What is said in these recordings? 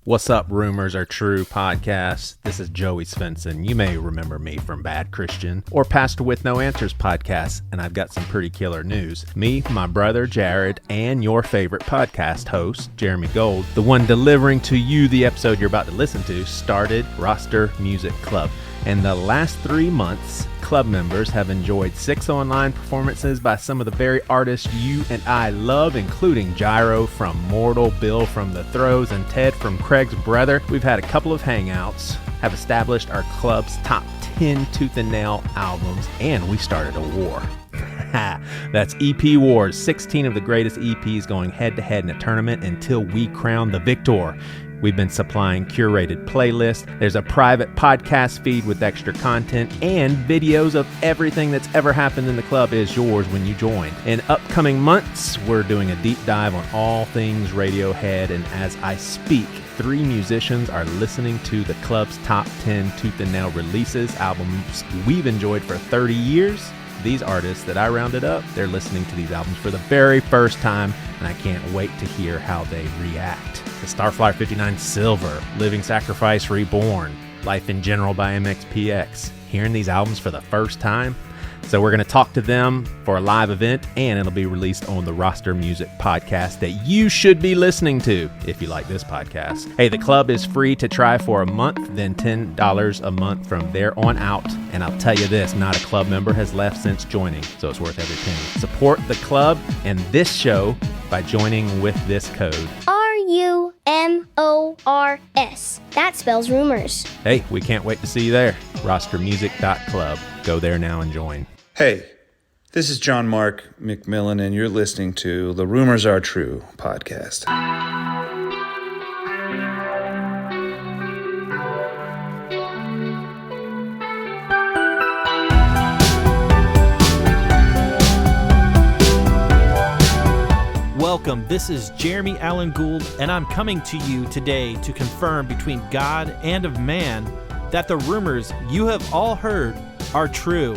What's up, Rumors Are True podcast? This is Joey Svensson. You may remember me from Bad Christian or Pastor With No Answers podcast, and I've got some pretty killer news. Me, my brother Jared, and your favorite podcast host, Jeremy Gold, the one delivering to you the episode you're about to listen to, started Roster Music Club. In the last 3 months, club members have enjoyed 6 online performances by some of the very artists you and I love, including Gyro from Mortal, Bill from The Throws, and Ted from Craig's Brother. We've had a couple of hangouts, have established our club's top 10 tooth and nail albums, and we started a war. That's EP Wars, 16 of the greatest EPs going head-to-head in a tournament until we crown the victor. We've been supplying curated playlists. There's a private podcast feed with extra content, and videos of everything that's ever happened in the club is yours when you join. In upcoming months, we're doing a deep dive on all things Radiohead, and as I speak, 3 musicians are listening to the club's top 10 tooth and nail releases, albums we've enjoyed for 30 years. These artists that I rounded up, they're listening to these albums for the very first time, and I can't wait to hear how they react. The Starflyer 59 Silver, Living Sacrifice Reborn, Life in General by MXPX. Hearing these albums for the first time. So we're going to talk to them for a live event, and it'll be released on the Roster Music podcast that you should be listening to if you like this podcast. Hey, the club is free to try for a month, then $10 a month from there on out. And I'll tell you this, not a club member has left since joining, so it's worth every penny. Support the club and this show by joining with this code. RUMORS. That spells rumors. Hey, we can't wait to see you there. Rostermusic.club. Go there now and join. Hey, this is John Mark McMillan, and you're listening to the Rumors Are True podcast. Welcome, this is Jeremy Allen Gould, and I'm coming to you today to confirm between God and of man that the rumors you have all heard are true.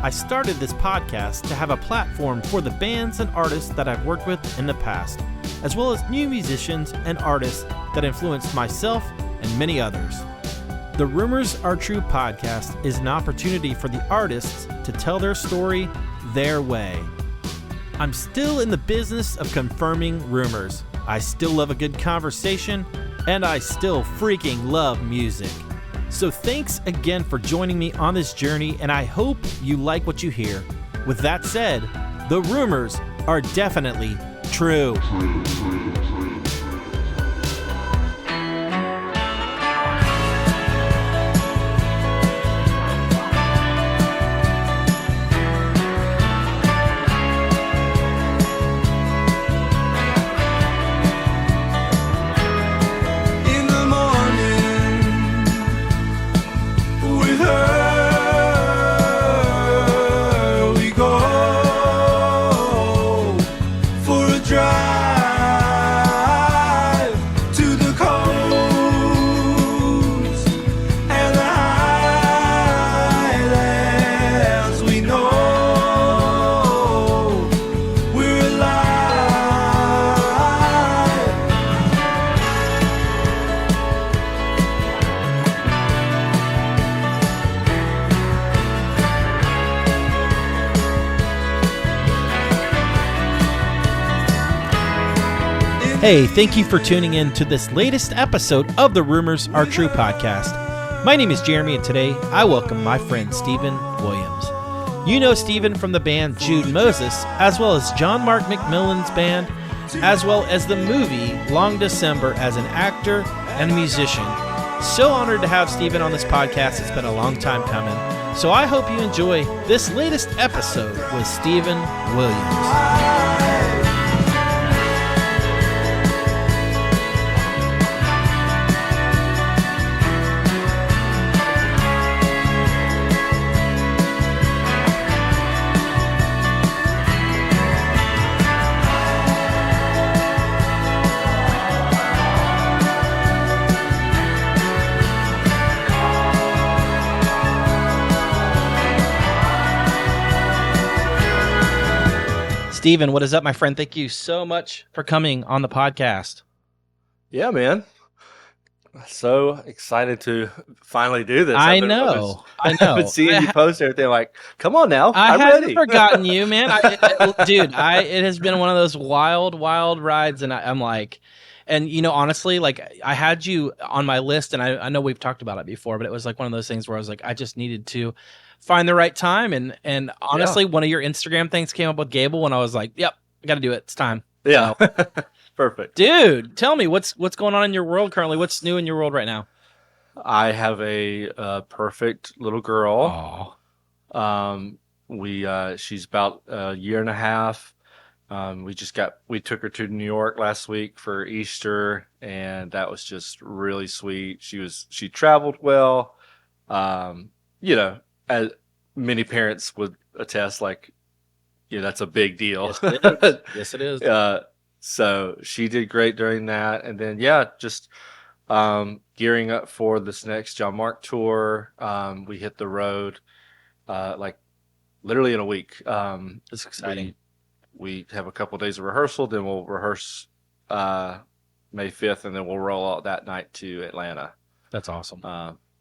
I started this podcast to have a platform for the bands and artists that I've worked with in the past, as well as new musicians and artists that influenced myself and many others. The Rumors Are True podcast is an opportunity for the artists to tell their story their way. I'm still in the business of confirming rumors. I still love a good conversation, and I still freaking love music. So thanks again for joining me on this journey, and I hope you like what you hear. With that said, the rumors are definitely true. Hey, thank you for tuning in to this latest episode of the Rumors Are True podcast. My name is Jeremy, and today I welcome my friend Stephen Williams. You know Stephen from the band Jude Moses, as well as John Mark McMillan's band, as well as the movie Long December as an actor and a musician. So honored to have Stephen on this podcast. It's been a long time coming. So I hope you enjoy this latest episode with Stephen Williams. Stephen, what is up, my friend? Thank you so much for coming on the podcast. Yeah, man. So excited to finally do this. I I've been know. seeing you post everything. Like, come on now, I I'm haven't ready. forgotten you, man. Dude, it has been one of those wild rides, and I'm like, and honestly, like I had you on my list, and I know we've talked about it before, but it was like one of those things where I was like, I just needed to find the right time, and honestly, one of your Instagram things came up with Gable, and I was like, yep, I got to do it. It's time. Yeah, So, perfect. dude, tell me what's going on in your world currently. What's new in your world right now? I have a perfect little girl. Oh, She's about a year and a half. We took her to New York last week for Easter, and that was just really sweet. She traveled well. You know, as many parents would attest, like, that's a big deal. yes, it is. Yes, it is. So she did great during that, and then just gearing up for this next John Mark tour. We hit the road like literally in a week. It's exciting. We have a couple of days of rehearsal, then we'll rehearse May 5th, and then we'll roll out that night to Atlanta. That's awesome.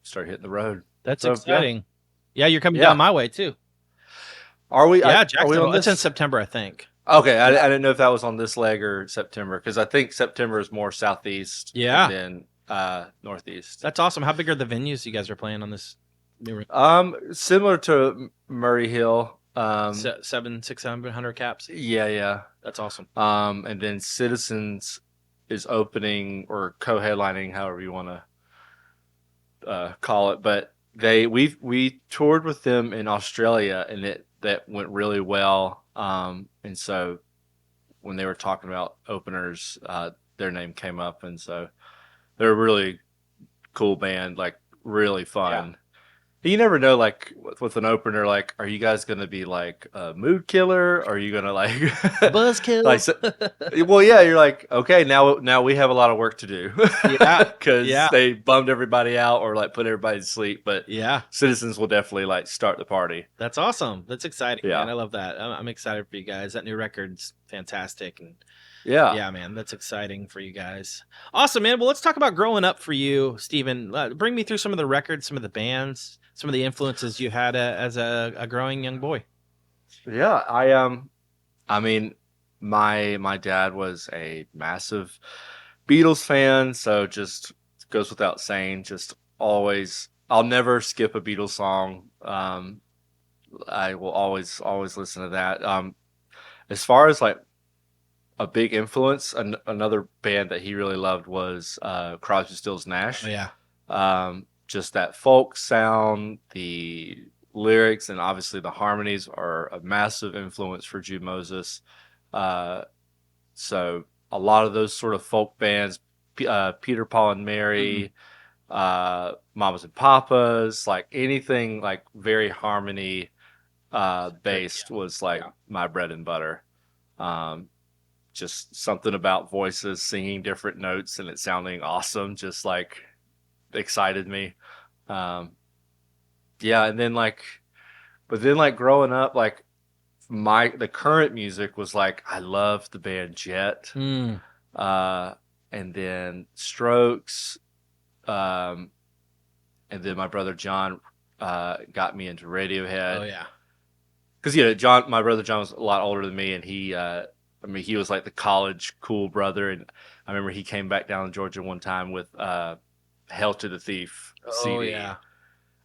Start hitting the road. That's So, exciting. Yeah, you're coming Yeah. down my way too. Are we? Yeah, Are we Jacksonville. on It's in this? September, I think. Okay, I didn't know if that was on this leg or September, because I think September is more southeast Yeah. than northeast. That's awesome. How big are the venues you guys are playing on this? Similar to Murray Hill. 600 caps. Yeah. That's awesome. And then Citizens is opening or co-headlining, however you want to call it. But we toured with them in Australia, and that went really well. And so when they were talking about openers, their name came up, and so they're a really cool band, like really fun. You never know, like with an opener, like, are you guys gonna be like a mood killer? Or are you gonna like Buzzkill. like, well, yeah, you're like, okay, now we have a lot of work to do. Yeah, because yeah. they bummed everybody out or like put everybody to sleep. But Yeah, Citizens will definitely like start the party. that's awesome. That's exciting, Yeah. man. I love that. I'm excited for you guys. That new record's fantastic, and Yeah. man, that's exciting for you guys. Awesome, man. Well, let's talk about growing up for you, Steven. Bring me through some of the records, some of the bands, some of the influences you had as a growing young boy. Yeah, I mean, my dad was a massive Beatles fan, so just goes without saying, just always, I'll never skip a Beatles song. I will always listen to that. As far as like a big influence, another band that he really loved was Crosby, Stills, Nash. Oh, yeah. Just that folk sound, the lyrics, and obviously the harmonies are a massive influence for Jude Moses. So a lot of those sort of folk bands, Peter, Paul, and Mary, Mamas and Papas, like anything like very harmony based was like my bread and butter. Just something about voices singing different notes and it sounding awesome, just like excited me. And then like growing up, like the current music was like, I loved the band Jet, and then Strokes, and then my brother John got me into Radiohead. Oh, yeah. Because my brother John was a lot older than me, and he was like the college cool brother. And I remember he came back down to Georgia one time with Hail to the Thief CD. Oh, yeah.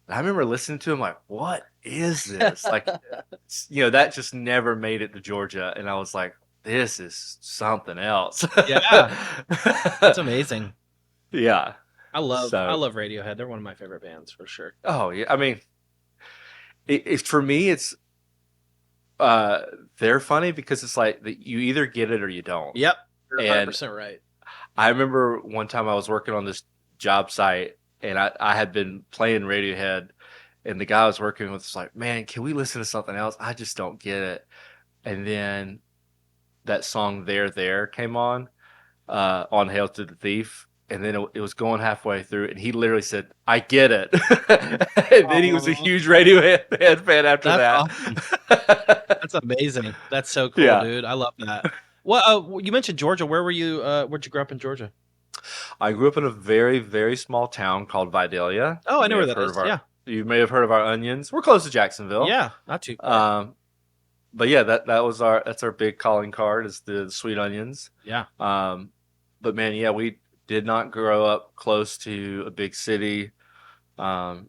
And I remember listening to him like, what is this? Like, that just never made it to Georgia. And I was like, this is something else. Yeah. That's amazing. Yeah. I love Radiohead. They're one of my favorite bands for sure. Oh, yeah. I mean, for me, it's they're funny because it's like you either get it or you don't. Yep. You're And 100% right. I remember one time I was working on this job site, and I had been playing Radiohead, and the guy I was working with was like, man, can we listen to something else? I just don't get it. And then that song There came on Hail to the Thief, and then it was going halfway through, and he literally said, I get it. And then he was a huge Radiohead fan after that. Awesome. That's amazing. That's so cool, Yeah. dude. I love that. Well, you mentioned Georgia. Where were you? Where'd you grow up in Georgia? I grew up in a very, very small town called Vidalia. Oh, I You know may where have that heard is. of our- Yeah. You may have heard of our onions. We're close to Jacksonville. Yeah, not too far. But yeah, that's our big calling card is the sweet onions. Yeah. But man, yeah, we did not grow up close to a big city. I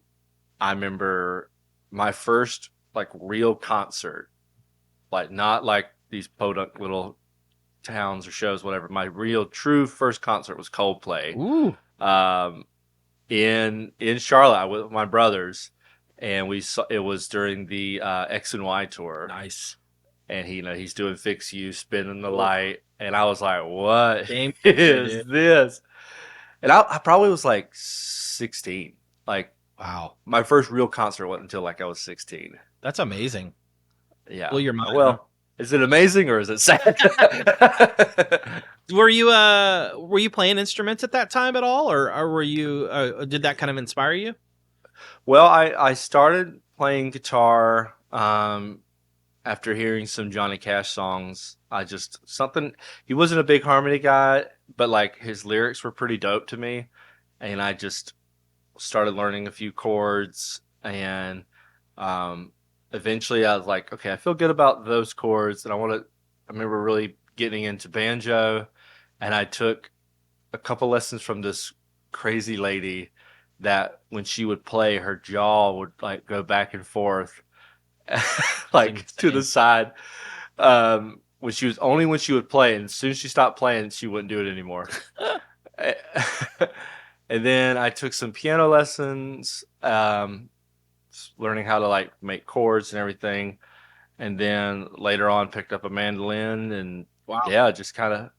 remember my first like real concert, like not like these podunk little towns or shows, whatever. My real true first concert was Coldplay. Ooh. In Charlotte with my brothers, and we saw it was during the X and Y tour. Nice. And he's doing Fix You, spinning the light, and I was like, "What Game is this?" And I probably was like 16. Like Wow. my first real concert wasn't until like I was 16. That's amazing. Yeah. Blew your mind, huh? Well, is it amazing or is it sad? Were you playing instruments at that time at all, or were you did that kind of inspire you? Well, I started playing guitar after hearing some Johnny Cash songs. He wasn't a big harmony guy, but like his lyrics were pretty dope to me, and I just started learning a few chords, and eventually I was like, okay, I feel good about those chords, and I remember really getting into banjo, and I took a couple lessons from this crazy lady that when she would play, her jaw would like go back and forth like to the side. When she would play, and as soon as she stopped playing, she wouldn't do it anymore. And then I took some piano lessons, learning how to like make chords and everything. And then later on picked up a mandolin, and yeah, just kind of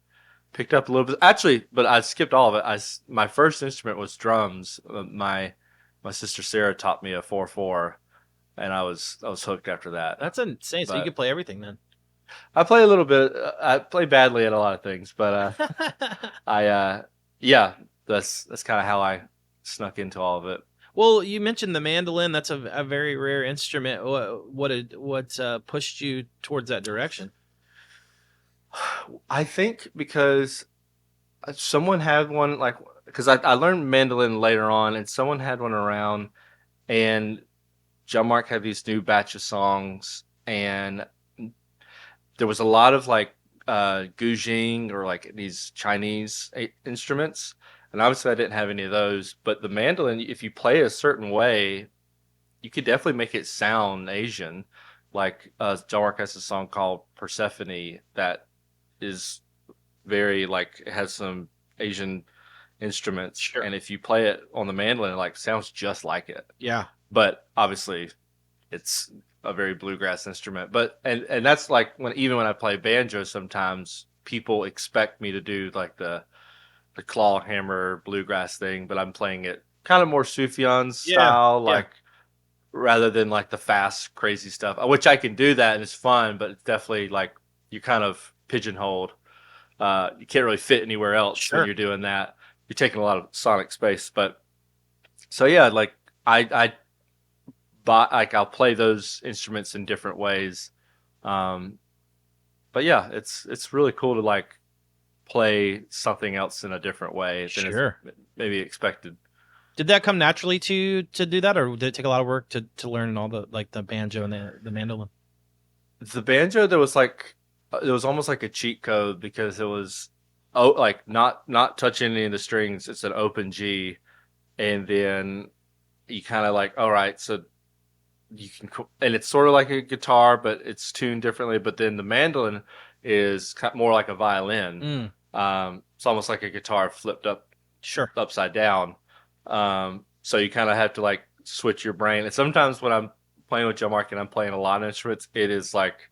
picked up a little bit. Actually, but I skipped all of it. My first instrument was drums. My sister Sarah taught me a 4/4, and I was hooked after that. That's insane. So you could play everything then. I play a little bit. I play badly at a lot of things, but yeah, that's kind of how I snuck into all of it. Well, you mentioned the mandolin. That's a very rare instrument. What pushed you towards that direction? I think because someone had one, like, because I learned mandolin later on, and someone had one around, and John Mark had these new batch of songs, and there was a lot of like guzheng or like these Chinese instruments, and obviously I didn't have any of those. But the mandolin, if you play a certain way, you could definitely make it sound Asian. Like John Mark has a song called Persephone that is very like, it has some Asian instruments, Sure. and if you play it on the mandolin, it like sounds just like it. Yeah. But obviously it's a very bluegrass instrument. But and that's like even when I play banjo, sometimes people expect me to do like the claw hammer bluegrass thing, but I'm playing it kind of more Sufjan style, like rather than like the fast crazy stuff, which I can do that and it's fun, but it's definitely like you kind of pigeonholed. You can't really fit anywhere else when you're doing that. You're taking a lot of sonic space. But so yeah, like I'll play those instruments in different ways. But yeah, it's really cool to like play something else in a different way than it's maybe expected. Did that come naturally to do that, or did it take a lot of work to learn all the like the banjo and the mandolin? The banjo, there was almost like a cheat code because it was like not touching any of the strings. It's an open G, and then you kind of like, all right, so you can, and it's sort of like a guitar, but it's tuned differently. But then the mandolin is more like a violin. It's almost like a guitar flipped upside down. So you kind of have to like switch your brain. And sometimes when I'm playing with John Mark and I'm playing a lot of instruments, it's like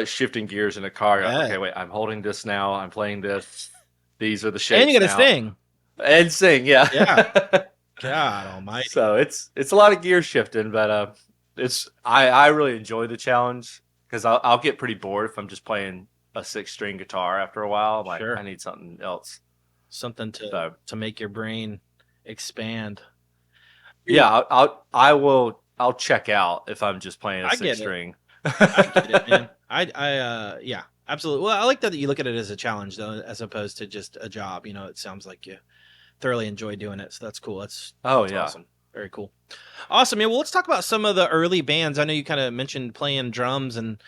shifting gears in a car. You're like, okay, wait, I'm holding this now. I'm playing this. These are the shapes. And you got to sing. And sing, yeah. Yeah. God almighty. So it's a lot of gear shifting, but I really enjoy the challenge because I'll get pretty bored if I'm just playing a 6-string guitar after a while. I'm like, I need something else. Something to make your brain expand. Yeah, I'll check out if I'm just playing a 6-string. I get it, man. Absolutely. Well, I like that you look at it as a challenge, though, as opposed to just a job. It sounds like you thoroughly enjoy doing it, so that's cool. That's awesome. Very cool. Awesome. Yeah. Well, let's talk about some of the early bands. I know you kind of mentioned playing drums and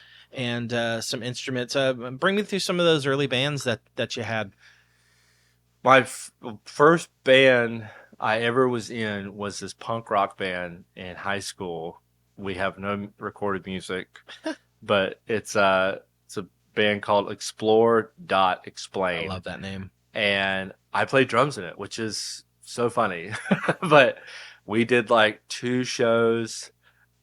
some instruments. Bring me through some of those early bands that you had. My first band I ever was in was this punk rock band in high school. We have no recorded music, but it's a band called Explore.Explain. I love that name. And I played drums in it, which is so funny. But we did like 2 shows,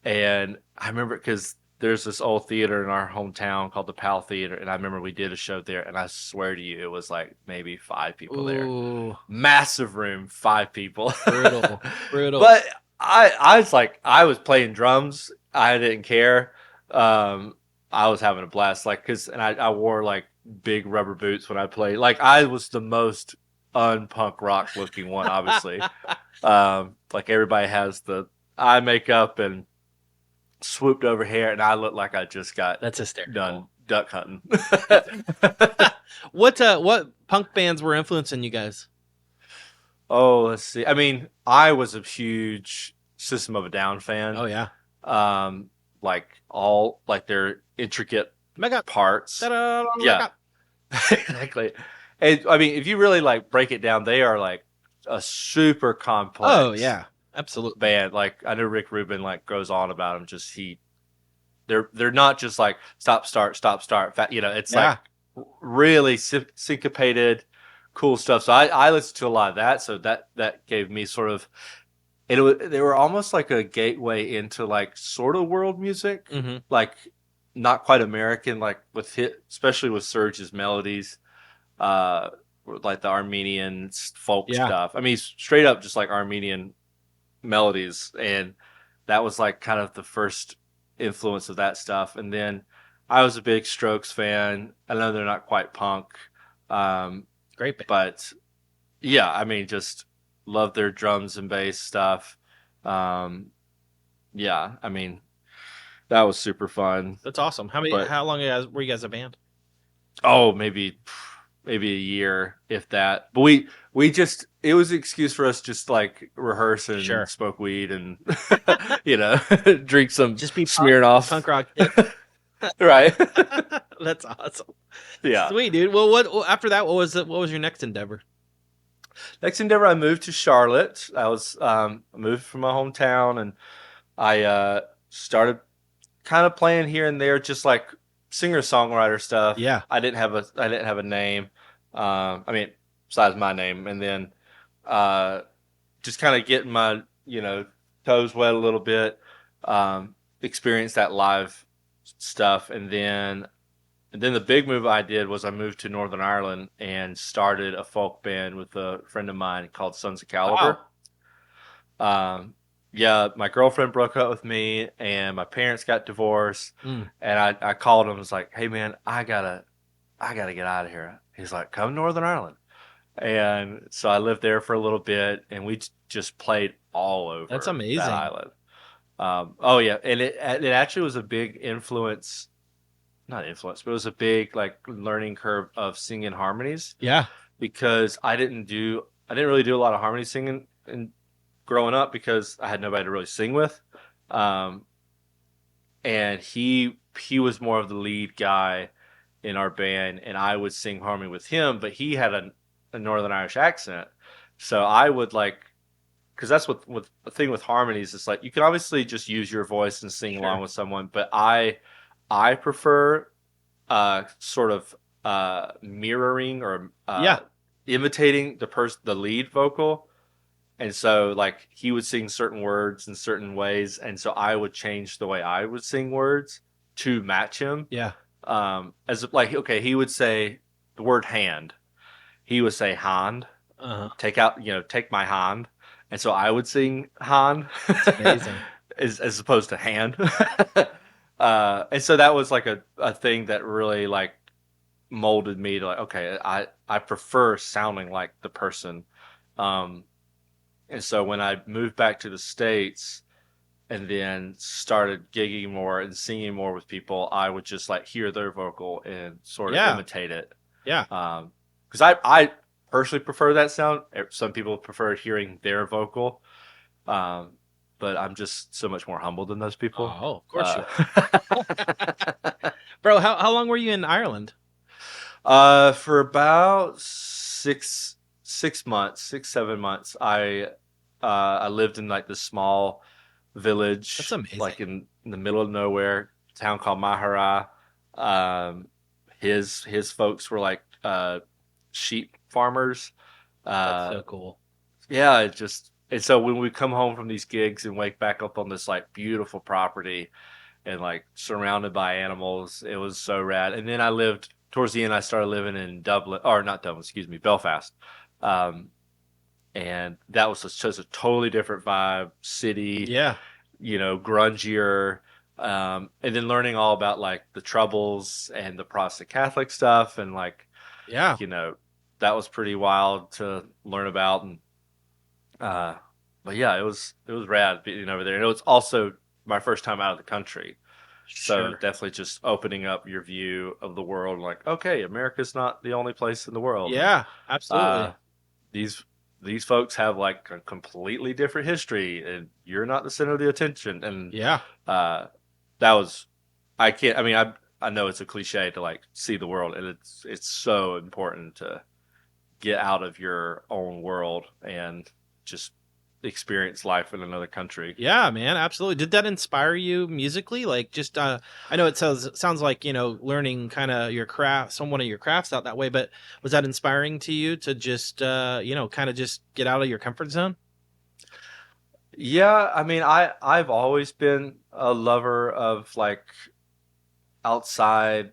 and I remember because there's this old theater in our hometown called the Powell Theater, and I remember we did a show there, and I swear to you, it was like maybe 5 people there. Massive room, 5 people. Brutal. But I was like, I was playing drums. I didn't care. I was having a blast, and I wore like big rubber boots when I played. Like I was the most unpunk rock looking one, obviously. Like everybody has the eye makeup and swooped over hair, and I look like I just got that's hysterical. Done duck hunting. What punk bands were influencing you guys? Oh, let's see. I mean, I was a huge System of a Down fan. Oh yeah. Like their intricate parts. Yeah, exactly. And I mean, if you really like break it down, they are like a super complex. Oh yeah, absolutely band. Like I know Rick Rubin like goes on about them. Just they're not just like stop start. It's like really syncopated, cool stuff. So I listened to a lot of that. So that gave me sort of. They were almost like a gateway into like sort of world music, like not quite American, like especially with Serge's melodies, like the Armenian folk stuff. I mean, straight up just like Armenian melodies, and that was like kind of the first influence of that stuff. And then I was a big Strokes fan. I know they're not quite punk, great band. But yeah, I mean, just love their drums and bass stuff. Yeah, I mean, that was super fun. That's awesome. How long were you guys a band? Oh, maybe a year, if that. But we just, it was an excuse for us just like rehearse and smoke weed and drink some just be Smirnoff punk rock. Right. That's awesome. Yeah. Sweet, dude. Well, after that, what was your next endeavor? Next endeavor, I moved to Charlotte. I moved from my hometown, and I started kind of playing here and there, just like singer-songwriter stuff. Yeah. I didn't have a name. I mean, besides my name, and then just kind of getting my toes wet a little bit, experience that live stuff, and then the big move I did was I moved to Northern Ireland and started a folk band with a friend of mine called Sons of Caliber. Wow. Yeah, my girlfriend broke up with me, and my parents got divorced, and I called him and was like, "Hey man, I gotta get out of here." He's like, "Come to Northern Ireland," and so I lived there for a little bit, and we just played all over. That's amazing. That island. Oh yeah, and it actually was a big influence. Not influence, but it was a big like learning curve of singing harmonies. Yeah, because I didn't really do a lot of harmony singing and growing up because I had nobody to really sing with. And he was more of the lead guy in our band, and I would sing harmony with him, but he had a Northern Irish accent, so I would like. Because that's what the thing with harmonies is, like you can obviously just use your voice and sing along with someone, but I prefer sort of mirroring or imitating the lead vocal. And so like he would sing certain words in certain ways, and so I would change the way I would sing words to match him. Yeah. As like, okay, he would say the word hand. He would say hand. Take my hand. And so I would sing hand. That's amazing. as opposed to hand. And so that was like a thing that really like molded me to like, okay, I prefer sounding like the person. And so when I moved back to the States, and then started gigging more and singing more with people, I would just like hear their vocal and sort of imitate it. Yeah. Because I personally prefer that sound. Some people prefer hearing their vocal. But I'm just so much more humble than those people. Oh, of course you are. Bro, how long were you in Ireland? For about 7 months. I lived in like this small village. That's amazing. Like in the middle of nowhere, town called Mahara. His folks were like sheep farmers. That's so cool. Yeah, and so when we come home from these gigs and wake back up on this like beautiful property and like surrounded by animals, it was so rad. And then towards the end, I started living in Dublin, or not Dublin, excuse me, Belfast. And that was just a totally different vibe, city, Yeah. Grungier. And then learning all about like the Troubles and the Protestant Catholic stuff. And like, Yeah. that was pretty wild to learn about. And, but yeah, it was rad being over there. And it was also my first time out of the country. So Sure. definitely just opening up your view of the world. Like, okay, America's not the only place in the world. Yeah, absolutely. These folks have like a completely different history, and you're not the center of the attention. And Yeah. that was, I can't. I mean, I know it's a cliche to like see the world, and it's so important to get out of your own world and just experience life in another country. Yeah, man, absolutely. Did that inspire you musically? Like, just I know it sounds like learning kind of your craft, one of your crafts out that way. But was that inspiring to you to just kind of just get out of your comfort zone? Yeah, I mean, I've always been a lover of like outside.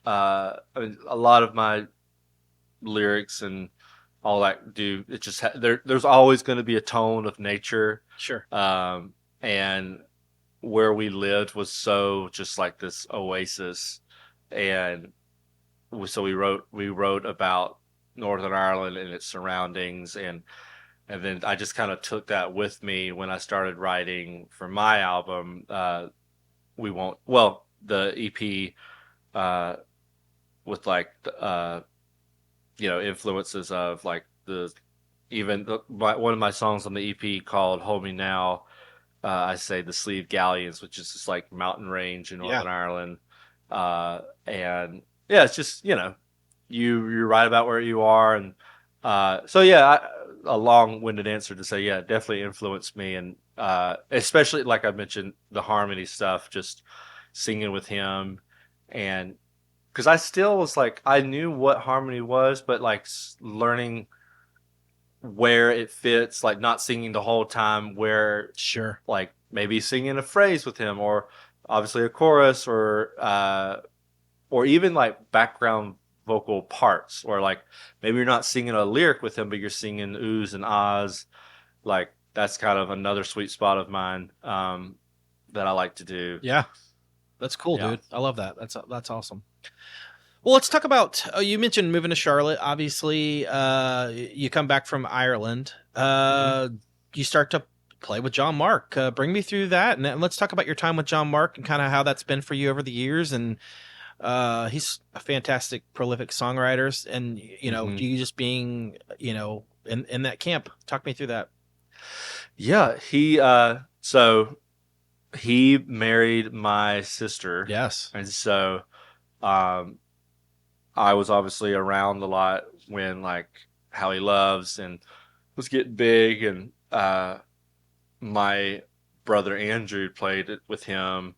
I mean, a lot of my lyrics and all that it just there's always going to be a tone of nature. Sure. And where we lived was so just like this oasis, and so we wrote about Northern Ireland and its surroundings, and then I just kind of took that with me when I started writing for my album. The EP, with like influences of like one of my songs on the EP called "Hold Me Now." I say the Sleeve Galleons, which is just like mountain range in Northern Ireland, and yeah, it's just you write about where you are, and so yeah, a long-winded answer to say yeah, it definitely influenced me, and especially like I mentioned the harmony stuff, just singing with him, and because I still was like I knew what harmony was, but like learning where it fits, like not singing the whole time, where Sure. like maybe singing a phrase with him, or obviously a chorus, or even like background vocal parts, or like maybe you're not singing a lyric with him, but you're singing oohs and ahs. Like that's kind of another sweet spot of mine that I like to do. Yeah. That's cool, Yeah. dude. I love that. That's awesome. Well, let's talk about, you mentioned moving to Charlotte. Obviously, you come back from Ireland. You start to play with John Mark. Bring me through that. And let's talk about your time with John Mark and kind of how that's been for you over the years. And he's a fantastic, prolific songwriter. And, you just being, in that camp. Talk me through that. Yeah. He married my sister. Yes. And so I was obviously around a lot when like How He Loves and was getting big, and my brother Andrew played it with him,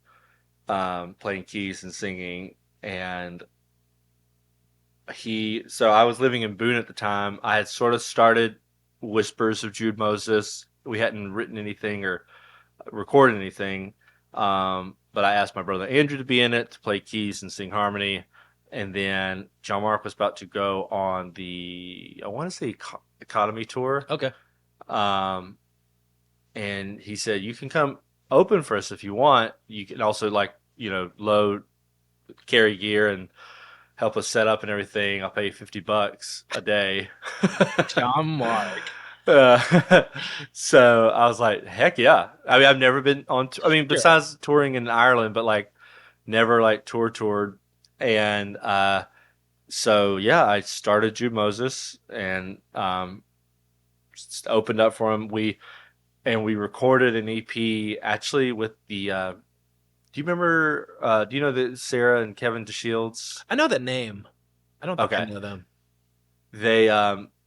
playing keys and singing. And so I was living in Boone at the time. I had sort of started Whispers of Jude Moses. We hadn't written anything or recorded anything, but I asked my brother Andrew to be in it, to play keys and sing harmony. And then John Mark was about to go on the, I want to say, Economy tour. Okay. And he said, you can come open for us if you want. You can also carry gear and help us set up and everything. I'll pay you $50 a day. John Mark. So I was like, heck yeah. I mean, I've never been on. Besides touring in Ireland, but like never like toured. And so yeah, I started Jude Moses and opened up for him. We recorded an EP actually with the. Do you remember? Do you know the Sarah and Kevin DeShields? I know that name. I don't think I know them.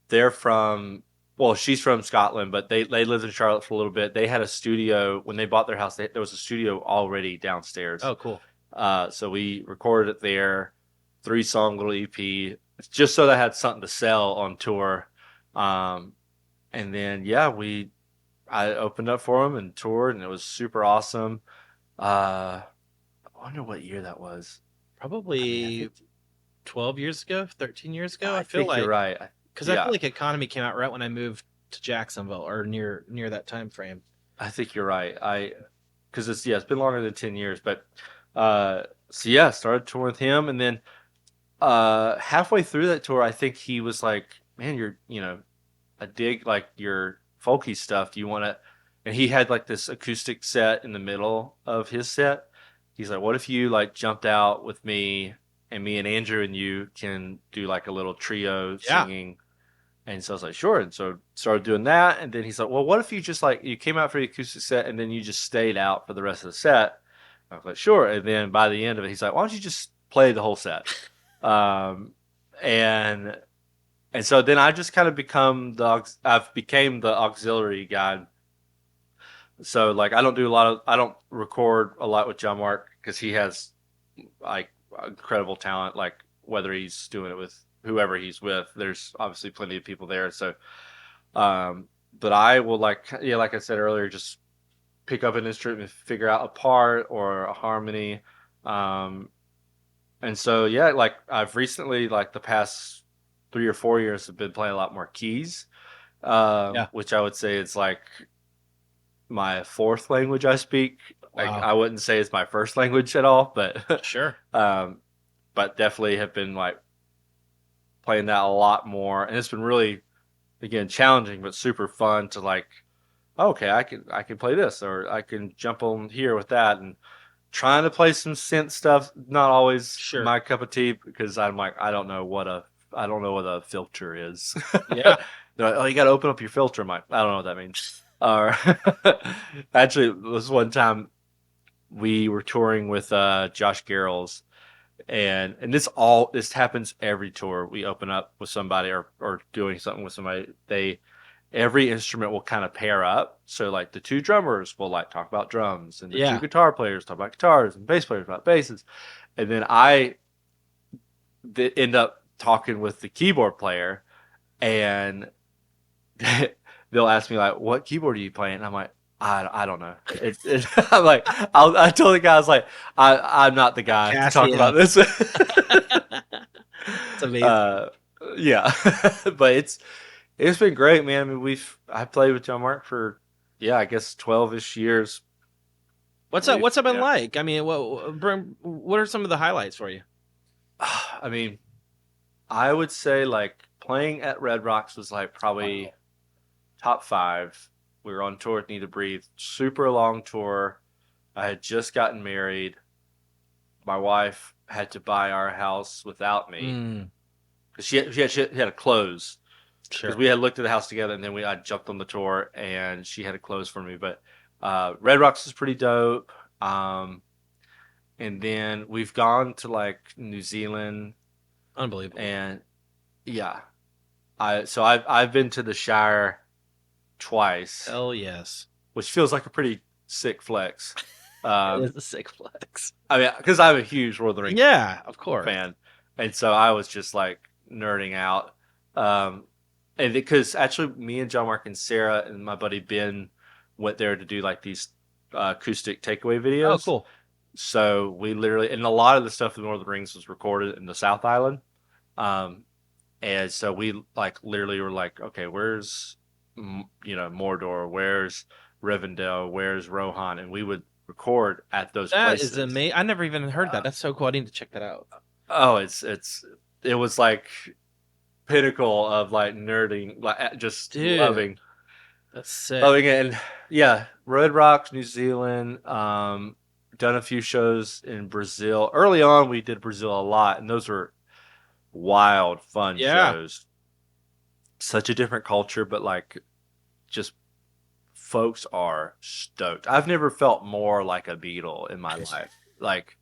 They're from. Well, she's from Scotland, but they lived in Charlotte for a little bit. They had a studio when they bought their house. There was a studio already downstairs. Oh, cool. So we recorded it there, 3-song little EP, just so that I had something to sell on tour. And then I opened up for them and toured, and it was super awesome. I wonder what year that was. Probably 12 years ago, 13 years ago. I feel think like you're right. Because I feel like Economy came out right when I moved to Jacksonville, or near that time frame. I think you're right. Because it's been longer than 10 years. But started touring with him, and then halfway through that tour, I think he was like, "Man, I dig like your folky stuff. Do you want to?" And he had like this acoustic set in the middle of his set. He's like, "What if you like jumped out with me, and me and Andrew and you can do like a little trio singing?" And so I was like, sure. And so started doing that. And then he's like, well, what if you just like, you came out for the acoustic set and then you just stayed out for the rest of the set? I was like, sure. And then by the end of it, he's like, why don't you just play the whole set? And so then I just kind of became the auxiliary guy. So like, I don't record a lot with John Mark because he has like incredible talent, like whether he's doing it with whoever he's with. There's obviously plenty of people there. So, but I will like I said earlier, just pick up an instrument and figure out a part or a harmony. And so, like I've recently, like the past 3 or 4 years, have been playing a lot more keys, which I would say is like my fourth language I speak. Wow. Like, I wouldn't say it's my first language at all, but sure. But definitely have been like playing that a lot more, and it's been really, again, challenging but super fun to like, okay, I can play this, or I can jump on here with that, and trying to play some synth stuff. Not always my cup of tea, because I'm like, I don't know what a filter is. Yeah. They're like, oh, you got to open up your filter. I'm like, I don't know what that means. Actually, this one time we were touring with Josh Garrels. And this happens every tour. We open up with somebody or doing something with somebody. Every instrument will kind of pair up. So like the two drummers will like talk about drums, and the two guitar players talk about guitars, and bass players about basses. And then I end up talking with the keyboard player, and they'll ask me like, "What keyboard are you playing?" And I'm like, I don't know. I'm like, I told the guy, I was like, I'm not the guy to talk about this. It's amazing. But it's been great, man. I mean, I played with John Mark for, I guess 12-ish years. What's it been like? I mean, what are some of the highlights for you? I mean, I would say like playing at Red Rocks was like probably top 5. We were on tour with Need to Breathe. Super long tour. I had just gotten married. My wife had to buy our house without me. Because she had to close. Sure. Because we had looked at the house together, and then I jumped on the tour, and she had to close for me. But Red Rocks is pretty dope. And then we've gone to like New Zealand. Unbelievable. And I've been to the Shire twice. Hell yes. Which feels like a pretty sick flex. It is a sick flex. I mean, because I'm a huge Lord of the Rings of course, fan. And so I was just like nerding out. And because actually me and John Mark and Sarah and my buddy Ben went there to do like these acoustic takeaway videos. Oh, cool. So we literally, and a lot of the stuff in Lord of the Rings was recorded in the South Island. And so we like literally were like, okay, where's Mordor, where's Rivendell, where's Rohan, and we would record at those places. That is amazing. I never even heard that. That's so cool. I need to check that out. Oh, it was like pinnacle of like nerding, like just loving. That's sick. Loving it. And yeah, Red Rocks, New Zealand. Done a few shows in Brazil. Early on, we did Brazil a lot, and those were wild, fun shows. Such a different culture, but like, just folks are stoked. I've never felt more like a Beatle in my life. Like,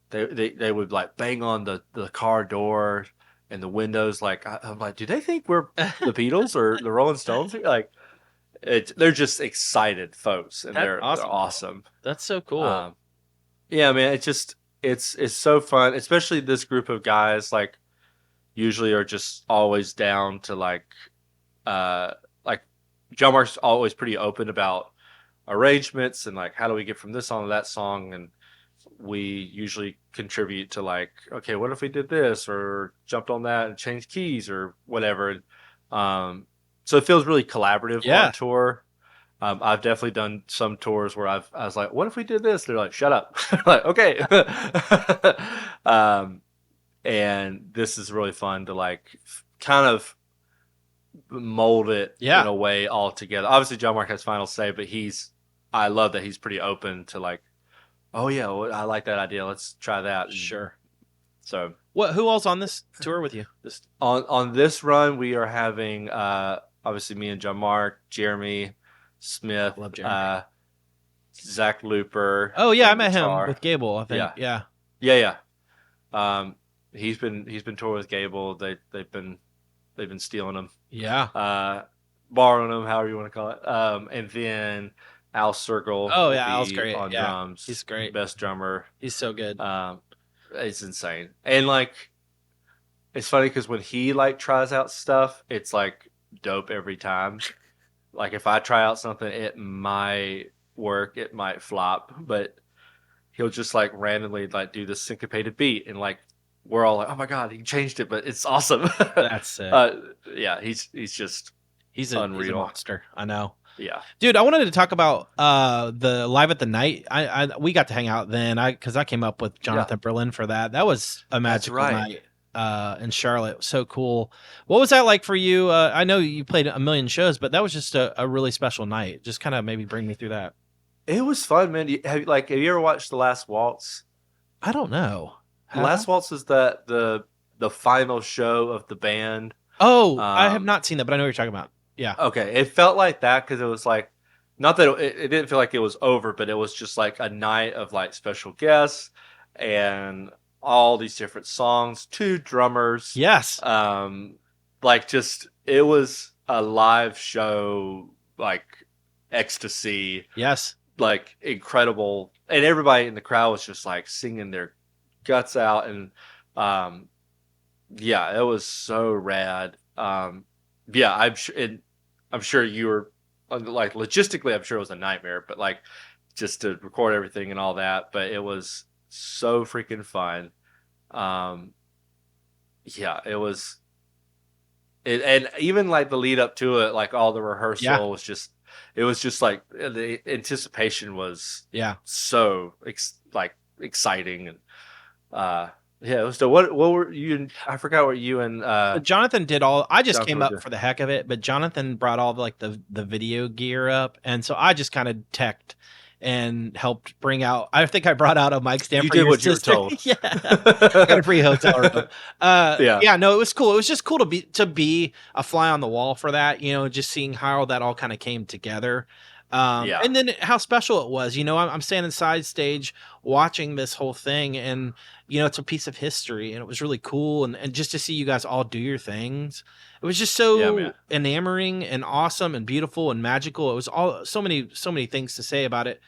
they would like bang on the car door and the windows. Like, I'm like, do they think we're the Beatles or the Rolling Stones? Like, they're just excited folks, and they're awesome. That's so cool. Yeah, man, it's so fun, especially this group of guys. Like, usually are just always down to like John Mark's always pretty open about arrangements and like how do we get from this song to that song, and we usually contribute to like, okay, what if we did this or jumped on that and changed keys or whatever. So it feels really collaborative on tour. I've definitely done some tours where I was like, what if we did this? They're like, shut up. Like, okay. And this is really fun to like kind of mold it in a way all together. Obviously John Mark has final say, but I love that he's pretty open to like, oh yeah, well, I like that idea. Let's try that. Sure. So who else on this tour with you? On this run, we are having obviously me and John Mark, Jeremy Smith, love Jeremy. Zach Looper. Oh yeah, I met him with Gable, I think. Yeah. He's been touring with Gable. They've been stealing him. Yeah. Borrowing him, however you want to call it. And then Al Circle. Oh yeah, Al's great on drums. He's great. Best drummer. He's so good. It's insane. And like, it's funny because when he like tries out stuff, it's like dope every time. Like if I try out something, it might work, it might flop, but he'll just like randomly like do this syncopated beat, and like we're all like, oh my god, he changed it, but it's awesome. That's sick. Yeah, he's just unreal. He's a monster. I know. Yeah, dude, I wanted to talk about the Live at the Night. We got to hang out then because I came up with Jonathan Berlin for that. That was a magical night in Charlotte. It was so cool. What was that like for you? I know you played a million shows, but that was just a really special night. Just kind of maybe bring me through that. It was fun, man. Have you ever watched The Last Waltz? I don't know. The Last Waltz is the final show of the band. Oh, I have not seen that, but I know what you're talking about. Yeah. Okay. It felt like that because it was like, not that it didn't feel like it was over, but it was just like a night of like special guests and all these different songs, 2 drummers. Yes. Like just, it was a live show, like ecstasy. Yes. Like incredible. And everybody in the crowd was just like singing their guts out. And yeah, it was so rad. Yeah, I'm sure you were like logistically, I'm sure it was a nightmare, but like just to record everything and all that. But it was so freaking fun. Yeah, it was. And even like the lead up to it, like all the rehearsal was just. It was just like the anticipation was so exciting, and yeah, it was dope. What were you? I forgot what you and Jonathan did all. I just came up for the heck of it, but Jonathan brought all the video gear up, and so I just kind of teched and helped bring out. I think I brought out a mic stand. You for did your what sister. you were told. Yeah, got a free hotel room. No, it was cool. It was just cool to be a fly on the wall for that. You know, just seeing how that all kind of came together. And then how special it was. You know, I'm standing side stage watching this whole thing, and you know, it's a piece of history, and it was really cool. And just to see you guys all do your things, it was just so enamoring and awesome and beautiful and magical. It was all so many things to say about it.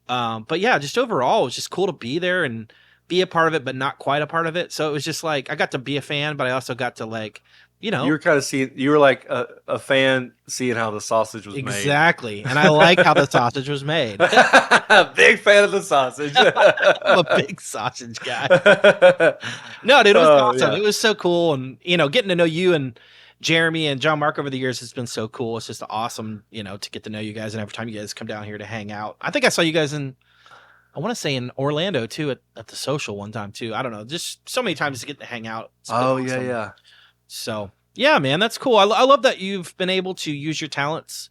But yeah, just overall, it was just cool to be there and be a part of it, but not quite a part of it. So it was just like I got to be a fan, but I also got to like. You know, you were kind of seeing. You were like a fan seeing how the sausage was made. Exactly, and I like how the sausage was made. Big fan of the sausage. I'm a big sausage guy. No, dude, it was awesome. Yeah. It was so cool, and you know, getting to know you and Jeremy and John Mark over the years has been so cool. It's just awesome, you know, to get to know you guys, and every time you guys come down here to hang out. I think I saw you guys I want to say in Orlando too at the social one time too. I don't know, just so many times to get to hang out. Awesome. Yeah. So yeah, man, that's cool. I love that you've been able to use your talents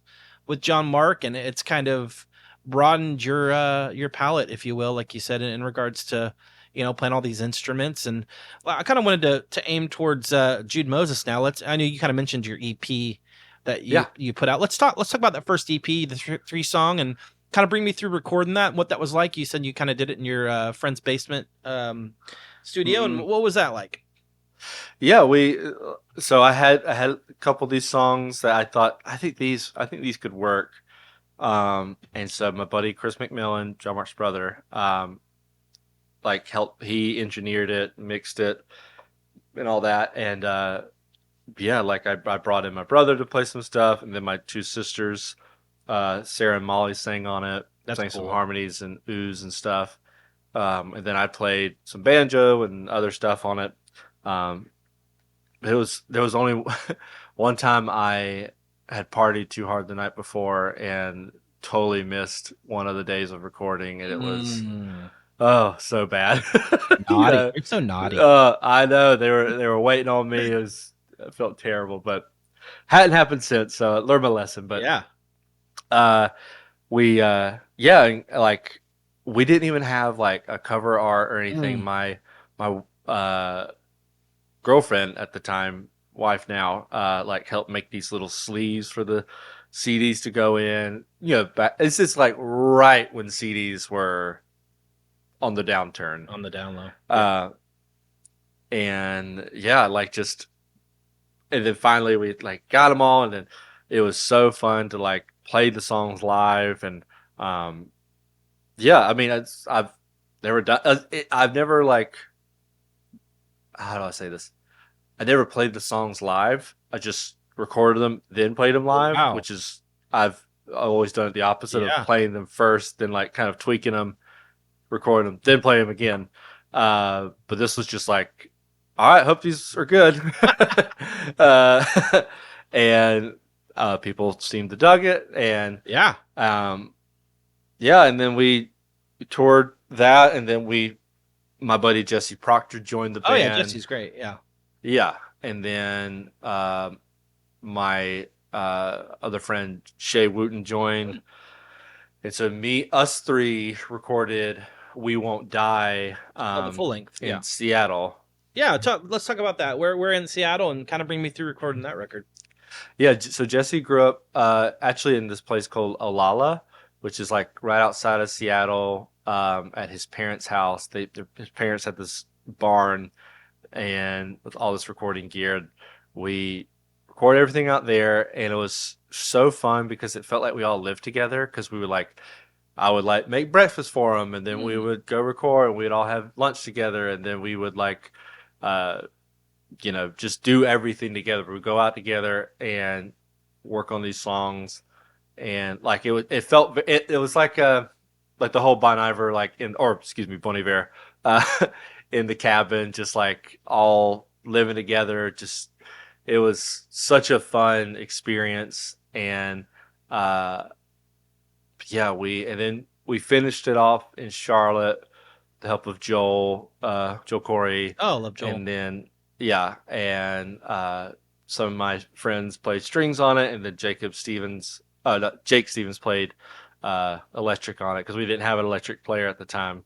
with John Mark, and it's kind of broadened your palette, if you will, like you said, in regards to playing all these instruments. And I kind of wanted to aim towards Jude Moses now. I know you kind of mentioned your EP that you put out. Let's talk about that first EP, the three song, and kind of bring me through recording that and what that was like. You said you kind of did it in your friend's basement studio, and what was that like? Yeah, so I had a couple of these songs that I think these could work. And so my buddy Chris McMillan, John Mark's brother, he engineered it, mixed it, and all that. And I brought in my brother to play some stuff, and then my two sisters, Sarah and Molly, sang on it. Sang some harmonies and oohs and stuff. And then I played some banjo and other stuff on it. There was only one time I had partied too hard the night before and totally missed one of the days of recording, and it was so bad. Naughty. It's so naughty. I know they were waiting on me. I felt terrible, but hadn't happened since, so I learned my lesson. But we didn't even have like a cover art or anything. My girlfriend at the time, wife now, helped make these little sleeves for the CDs to go in. It's just like right when CDs were on the downturn, on the down low. And and then finally we got them all, and then it was so fun to play the songs live. And I mean, I've never done. I've never how do I say this? I never played the songs live. I just recorded them, then played them live, which is I've always done it the opposite of playing them first, then kind of tweaking them, recording them, then play them again. But this was just all right, hope these are good. And people seemed to dug it, and and then we toured that, and then my buddy Jesse Proctor joined the band. Oh yeah, Jesse's great. Yeah, and then my other friend Shay Wooten joined, and so us three recorded "We Won't Die" the full length in Seattle. Yeah, let's talk about that. We're in Seattle, and kind of bring me through recording that record. Yeah, so Jesse grew up actually in this place called Olalla, which is right outside of Seattle. At his parents' house, his parents had this barn, and with all this recording gear, we recorded everything out there, and it was so fun because it felt like we all lived together. Because we would I would make breakfast for them, and then we would go record, and we'd all have lunch together, and then we would just do everything together. We'd go out together and work on these songs, and it was the whole Bon Iver, Bon Iver, in the cabin, just all living together. Just, it was such a fun experience. And, and then we finished it off in Charlotte, with the help of Joel Corey. Oh, love Joel. And then, some of my friends played strings on it, and then Jake Stevens played electric on it, because we didn't have an electric player at the time.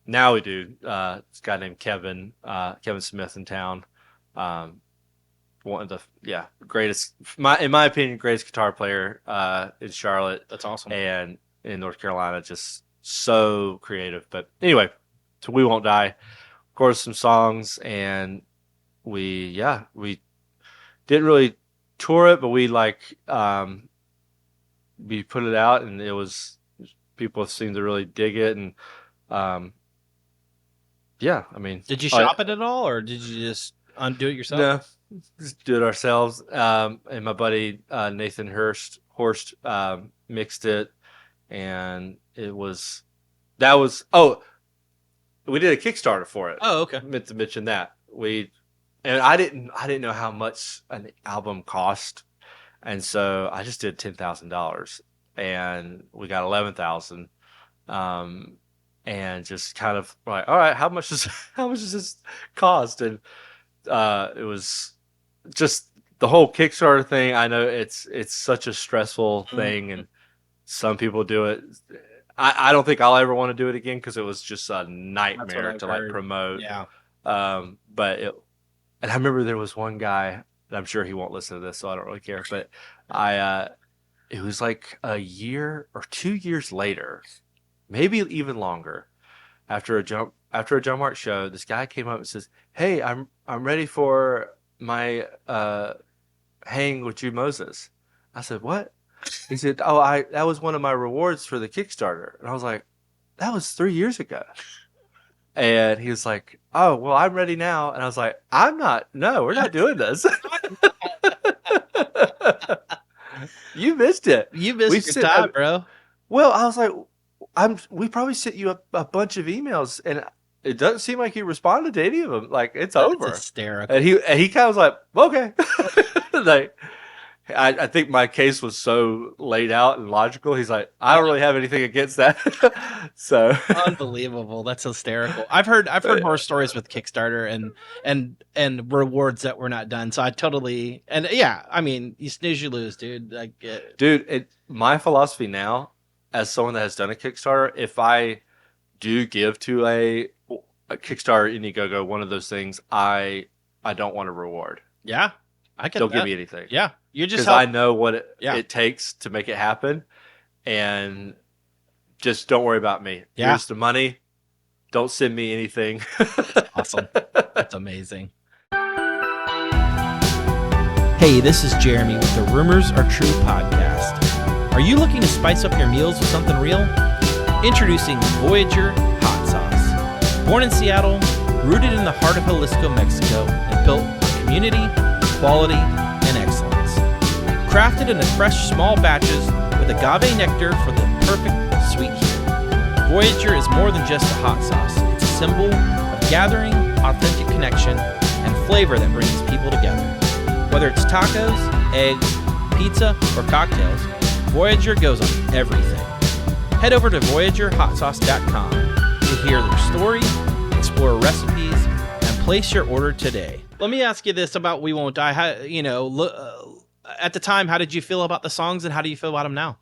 Now we do. This guy named Kevin Smith in town. One of the greatest, in my opinion, greatest guitar player in Charlotte. That's awesome. And in North Carolina, just so creative. But anyway, so "We Won't Die," of course, some songs, and we didn't really tour it, but we put it out, and it was, people seemed to really dig it. And I mean, did you shop it at all, or did you just undo it yourself? No, just do it ourselves. And my buddy Nathan Horst mixed it, and we did a Kickstarter for it. Oh, okay. Meant to mention that. I didn't know how much an album cost. And so I just did $10,000, and we got $11,000, and just kind of all right, how much does this cost? And it was just the whole Kickstarter thing, I know it's such a stressful thing, and some people do it. I don't think I'll ever want to do it again because it was just a nightmare to like promote. Yeah. And I remember there was one guy, and I'm sure he won't listen to this, so I don't really care. But it was like a year or 2 years later, maybe even longer, after a John Mark show, this guy came up and says, "Hey, I'm ready for my hang with Jude Moses." I said, "What?" He said, "Oh, that was one of my rewards for the Kickstarter." And I was like, "That was 3 years ago." And he was like, "Oh, well, I'm ready now." And I was like, "I'm not. No, we're not doing this." You missed it. You missed your time, bro. Well, I was like, we probably sent you a bunch of emails, and it doesn't seem like you responded to any of them. Like, it's over. That's hysterical. And he kind of was like, "Okay." Like, I think my case was so laid out and logical. He's like, "I don't really have anything against that." So unbelievable. That's hysterical. I've heard horror stories with Kickstarter and rewards that were not done. So I totally, and yeah, I mean, you snooze, you lose, dude. Like, dude, my philosophy now, as someone that has done a Kickstarter, if I do give to a Kickstarter, Indiegogo, one of those things, I don't want a reward. Yeah, I can. Don't give me anything. Yeah, you just because I know what it takes to make it happen, and just don't worry about me. Yeah. Here's the money. Don't send me anything. Awesome. That's amazing. Hey, this is Jeremy with the Rumors Are True podcast. Are you looking to spice up your meals with something real? Introducing Voyager Hot Sauce. Born in Seattle, rooted in the heart of Jalisco, Mexico, and built on community, quality, and excellence. Crafted in fresh small batches with agave nectar for the perfect sweet heat. Voyager is more than just a hot sauce. It's a symbol of gathering, authentic connection, and flavor that brings people together. Whether it's tacos, eggs, pizza, or cocktails, Voyager goes on everything. Head over to VoyagerHotSauce.com to hear their story, explore recipes, and place your order today. Let me ask you this about We Won't Die. At the time, how did you feel about the songs, and how do you feel about them now?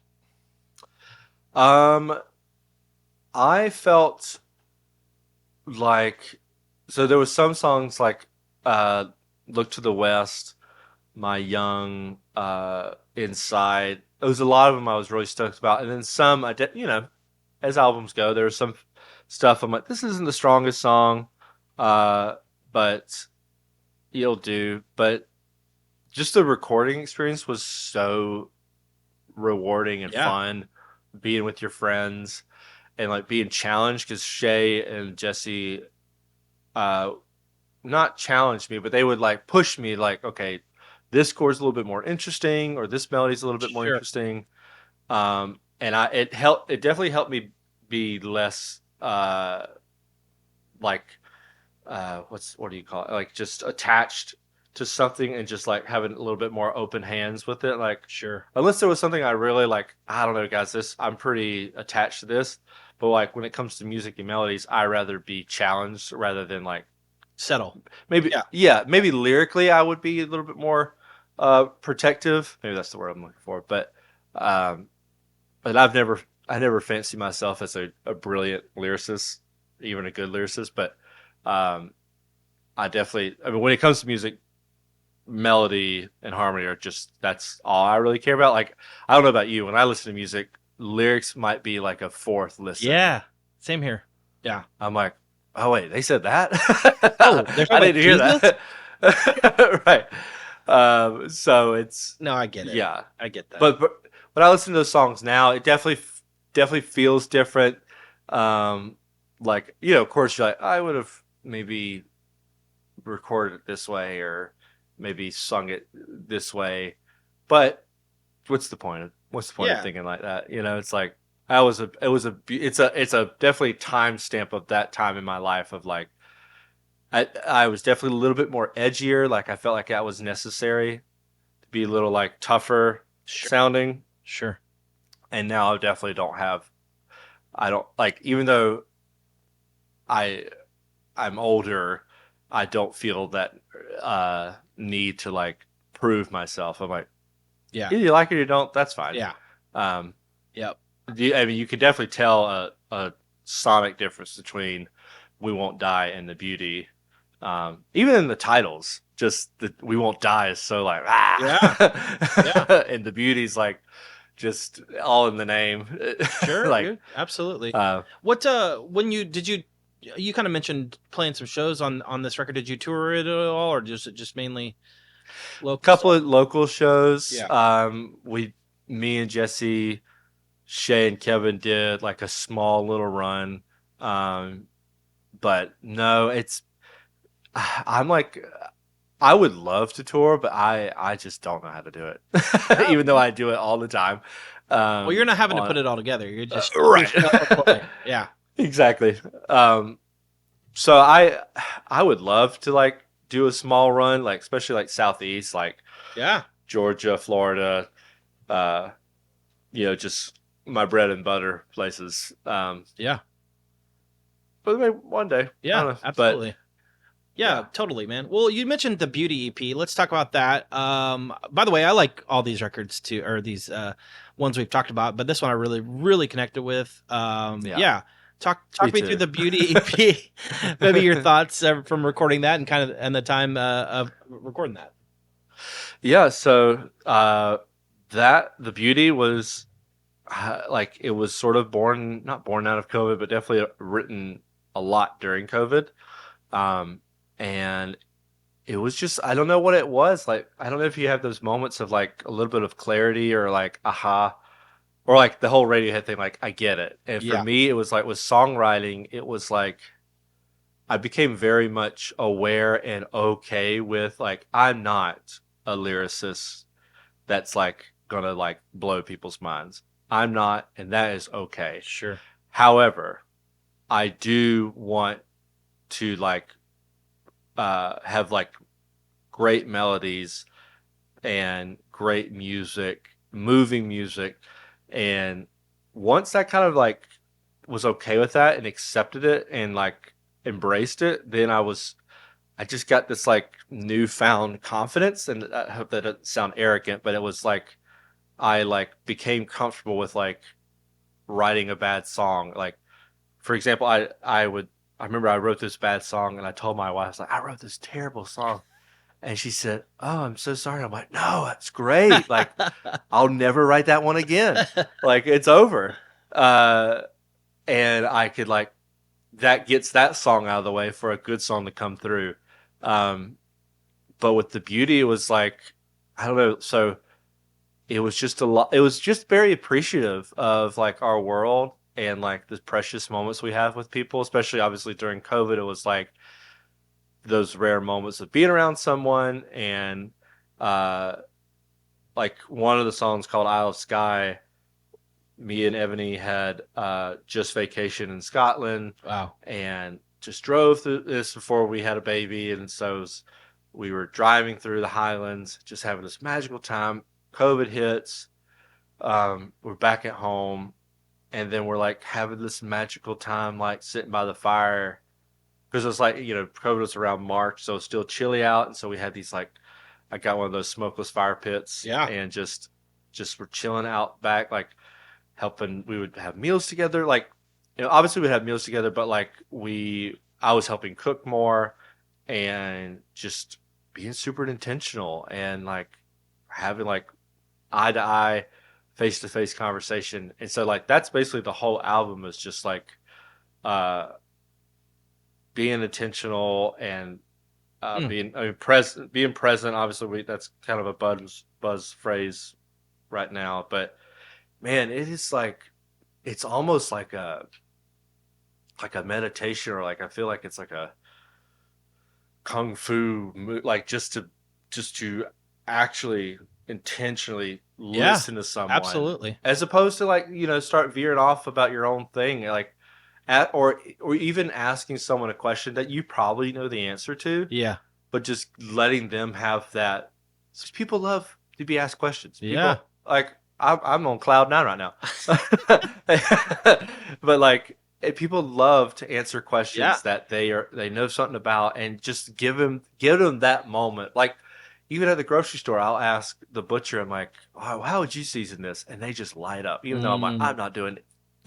I felt like, so there was some songs like Look to the West, My Young, Inside. There was a lot of them I was really stoked about. And then some, as albums go, there was some stuff I'm like, this isn't the strongest song, but it'll do. But just the recording experience was so rewarding and fun, being with your friends and like being challenged, because Shay and Jesse not challenged me, but they would like push me like, okay, this chord's a little bit more interesting, or this melody's a little bit more interesting. And it definitely helped me be less what do you call it? Like just attached to something, and just like having a little bit more open hands with it. Like, unless there was something I really like, I don't know, guys, I'm pretty attached to this, but like when it comes to music and melodies, I rather be challenged rather than like settle. Maybe, maybe lyrically I would be a little bit more protective. Maybe that's the word I'm looking for. But I never fancied myself as a brilliant lyricist, even a good lyricist. But I definitely, when it comes to music, melody and harmony are just, that's all I really care about. Like, I don't know about you, when I listen to music, lyrics might be like a fourth listen. Yeah, same here. Yeah, I'm like, oh wait, they said that. Oh, I didn't hear that. Right. So it's, no, I get it. Yeah, I get that. But when I listen to those songs now, it definitely feels different. Like, of course, you're like, I would have maybe recorded it this way, or maybe sung it this way. But what's the point of thinking like that? It's like, it's a definitely timestamp of that time in my life of like, I was definitely a little bit more edgier. Like, I felt like that was necessary to be a little like tougher sounding. Sure. And now I definitely I don't like, even though I'm older, I don't feel that need to like prove myself. I'm like, Yeah. either you like it or you don't. That's fine. Yeah. Yep. I mean, you can definitely tell a sonic difference between "We Won't Die" and "The Beauty." Even in the titles, just the "We Won't Die" is so like Yeah. and "The Beauty's like just all in the name. Sure. like Dude. Absolutely. uh, What when you kind of mentioned playing some shows on this record? Did you tour it at all, or just mainly local? couple of local shows. Yeah. Me and Jesse, Shay and Kevin did like a small little run. But no, I'm like, I would love to tour, but I just don't know how to do it. Even though I do it all the time. Well, you're not having to put it all together. You're just right. Yeah. Exactly. So I would love to like do a small run, like especially like Southeast, like Yeah. Georgia, Florida, just my bread and butter places. Yeah. But maybe one day. I Yeah. don't know. Absolutely. Yeah, yeah. totally, man. Well, you mentioned the Beauty EP. Let's talk about that. By the way, I like all these records too, or these ones we've talked about, but this one I really, really connected with. Yeah. Talk me through the Beauty EP. Maybe your thoughts from recording that and the time of recording that. Yeah. So the Beauty was like it was sort of not born out of COVID, but definitely written a lot during COVID. And it was just, I don't know what it was. Like, I don't know if you have those moments of like a little bit of clarity or like, aha, or like the whole Radiohead thing, like, I get it. And for me, it was like with songwriting, it was like, I became very much aware and okay with like, I'm not a lyricist that's like gonna like blow people's minds. I'm not, and that is okay. Sure. However, I do want to like, have like great melodies and great music, moving music. And once I kind of like was okay with that and accepted it and like embraced it, then I just got this like newfound confidence. And I hope that doesn't sound arrogant, but it was like I like became comfortable with like writing a bad song. Like, for example, I remember I wrote this bad song and I told my wife, I was like, I wrote this terrible song. And she said, "Oh, I'm so sorry." I'm like, "No, that's great. Like, I'll never write that one again. Like, it's over." And I could like, that gets that song out of the way for a good song to come through. But with the Beauty, it was like, I don't know. So it was just a lot. It was just very appreciative of like our world and like the precious moments we have with people, especially obviously during COVID. It was like those rare moments of being around someone. And like one of the songs called Isle of Skye, me and Ebony had just vacation in Scotland. Wow. And just drove through this before we had a baby. And so we were driving through the Highlands, just having this magical time. COVID hits. We're back at home. And then we're like having this magical time, like sitting by the fire. Because it was like, COVID was around March, so it's still chilly out. And so we had these like, I got one of those smokeless fire pits. Yeah. And just were chilling out back, like helping. We would have meals together. Like, obviously we'd have meals together, but like I was helping cook more and just being super intentional and like having like eye to eye, face-to-face conversation. And so like that's basically the whole album is just like being intentional and being present. Obviously that's kind of a buzz phrase right now, but man, it is like it's almost like a meditation, or like I feel like it's like a kung fu, like just to actually intentionally listen to someone. Absolutely. As opposed to like, start veering off about your own thing, like or even asking someone a question that you probably know the answer to. Yeah. But just letting them have that. People love to be asked questions. Yeah. Like I'm on cloud 9 right now. But like people love to answer questions that they know something about, and just give them that moment. Like, even at the grocery store, I'll ask the butcher, I'm like, oh, how would you season this? And they just light up, even though I'm like, I'm not doing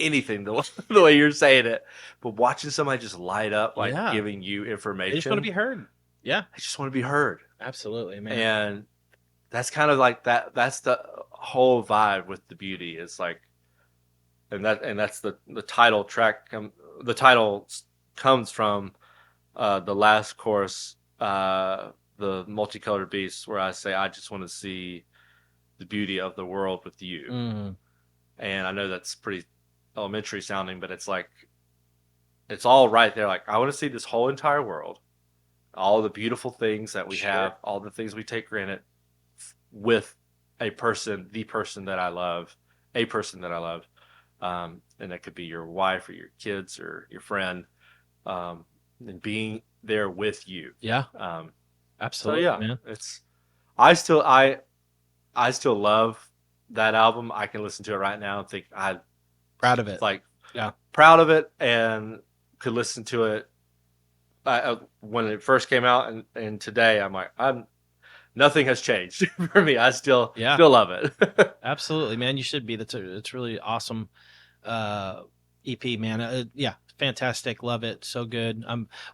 anything the way you're saying it. But watching somebody just light up, like giving you information. They just want to be heard. Yeah. I just want to be heard. Absolutely, man. And that's kind of like that. That's the whole vibe with the beauty. It's like, and that's the title track. The title comes from the last chorus, the multicolored beast, where I say, I just want to see the beauty of the world with you. And I know that's pretty elementary sounding, but it's like, it's all right there. Like, I want to see this whole entire world, all the beautiful things that we have, all the things we take granted, with the person that I love, and that could be your wife or your kids or your friend, and being there with you. Yeah. Absolutely. So yeah, man. I still love that album. I can listen to it right now and think Proud of it. Like, proud of it, and could listen to it when it first came out, and today I'm like, nothing has changed for me. I still love it. Absolutely, man. You should be. It's really awesome EP, man. Fantastic. Love it. So good.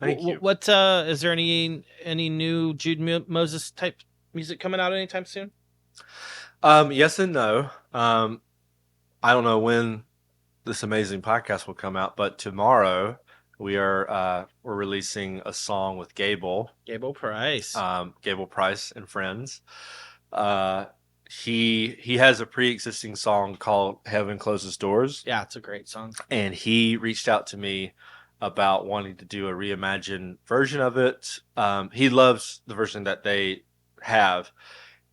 Thank you. What is there any new Jude Moses type music coming out anytime soon? Yes and no. I don't know when this amazing podcast will come out, but tomorrow we're releasing a song with Gable Price and friends. He has a pre-existing song called Heaven Closes Doors. Yeah, it's a great song. And he reached out to me about wanting to do a reimagined version of it. He loves the version that they have.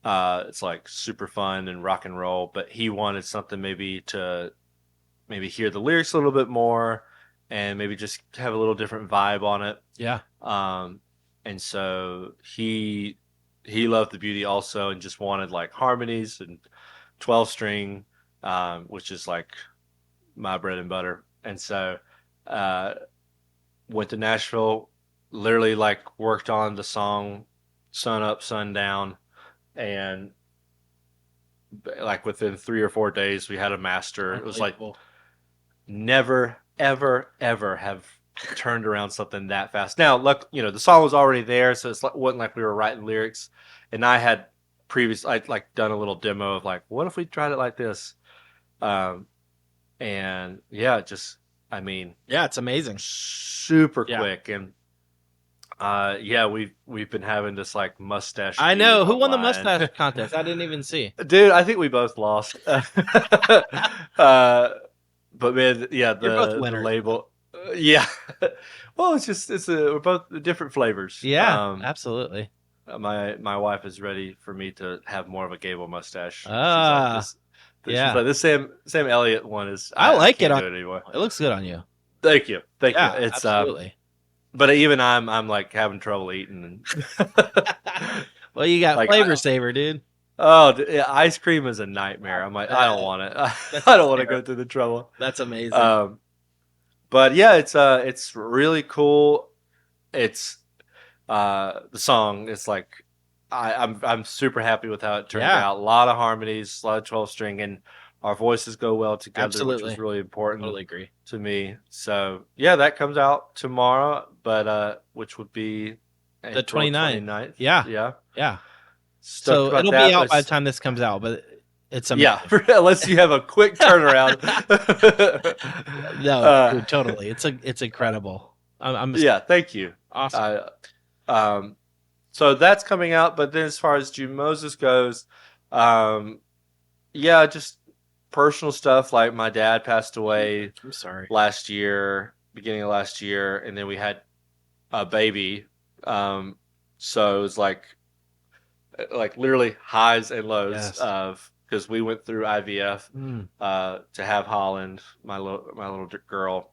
It's like super fun and rock and roll, but he wanted something maybe to hear the lyrics a little bit more and maybe just have a little different vibe on it. Yeah. And so he loved the beauty also, and just wanted like harmonies and 12 string, which is like my bread and butter. And so went to Nashville, literally like worked on the song sun up, sun down, and like within 3 or 4 days we had a master. It was like never ever have turned around something that fast. Now, look, the song was already there, so it wasn't like we were writing lyrics. And I had I'd like done a little demo of like, what if we tried it like this? And it's amazing, super quick. And we've been having this like mustache. I know who won the mustache contest. I didn't even see. Dude, I think we both lost. But man, You're both winners. The label. Well, we're both different flavors. Yeah, absolutely. My wife is ready for me to have more of a Gable mustache. She's like, this Sam Elliott one is. I like it. Do it anymore. It looks good on you. Thank you. Yeah, It's absolutely. But even I'm like having trouble eating. Well, you got like, Flavor Saver, dude. Oh, ice cream is a nightmare. I'm like, I don't want it. I don't want to go through the trouble. That's amazing. But yeah, it's really cool. It's the song. It's like I'm super happy with how it turned out. A lot of harmonies, a lot of 12 string, and our voices go well together, Absolutely. which is really important. Totally agree. To me. So yeah, that comes out tomorrow, but which would be The 29th. Yeah. So it'll be out by the time this comes out, but it's amazing. Yeah, unless you have a quick turnaround. No, dude, totally. It's incredible. Thank you. Awesome. So that's coming out, but then as far as Jude Moses goes, just personal stuff. Like my dad passed away. I'm sorry. Beginning of last year, and then we had a baby. So it was like literally highs and lows of, because we went through IVF to have Holland, my little girl.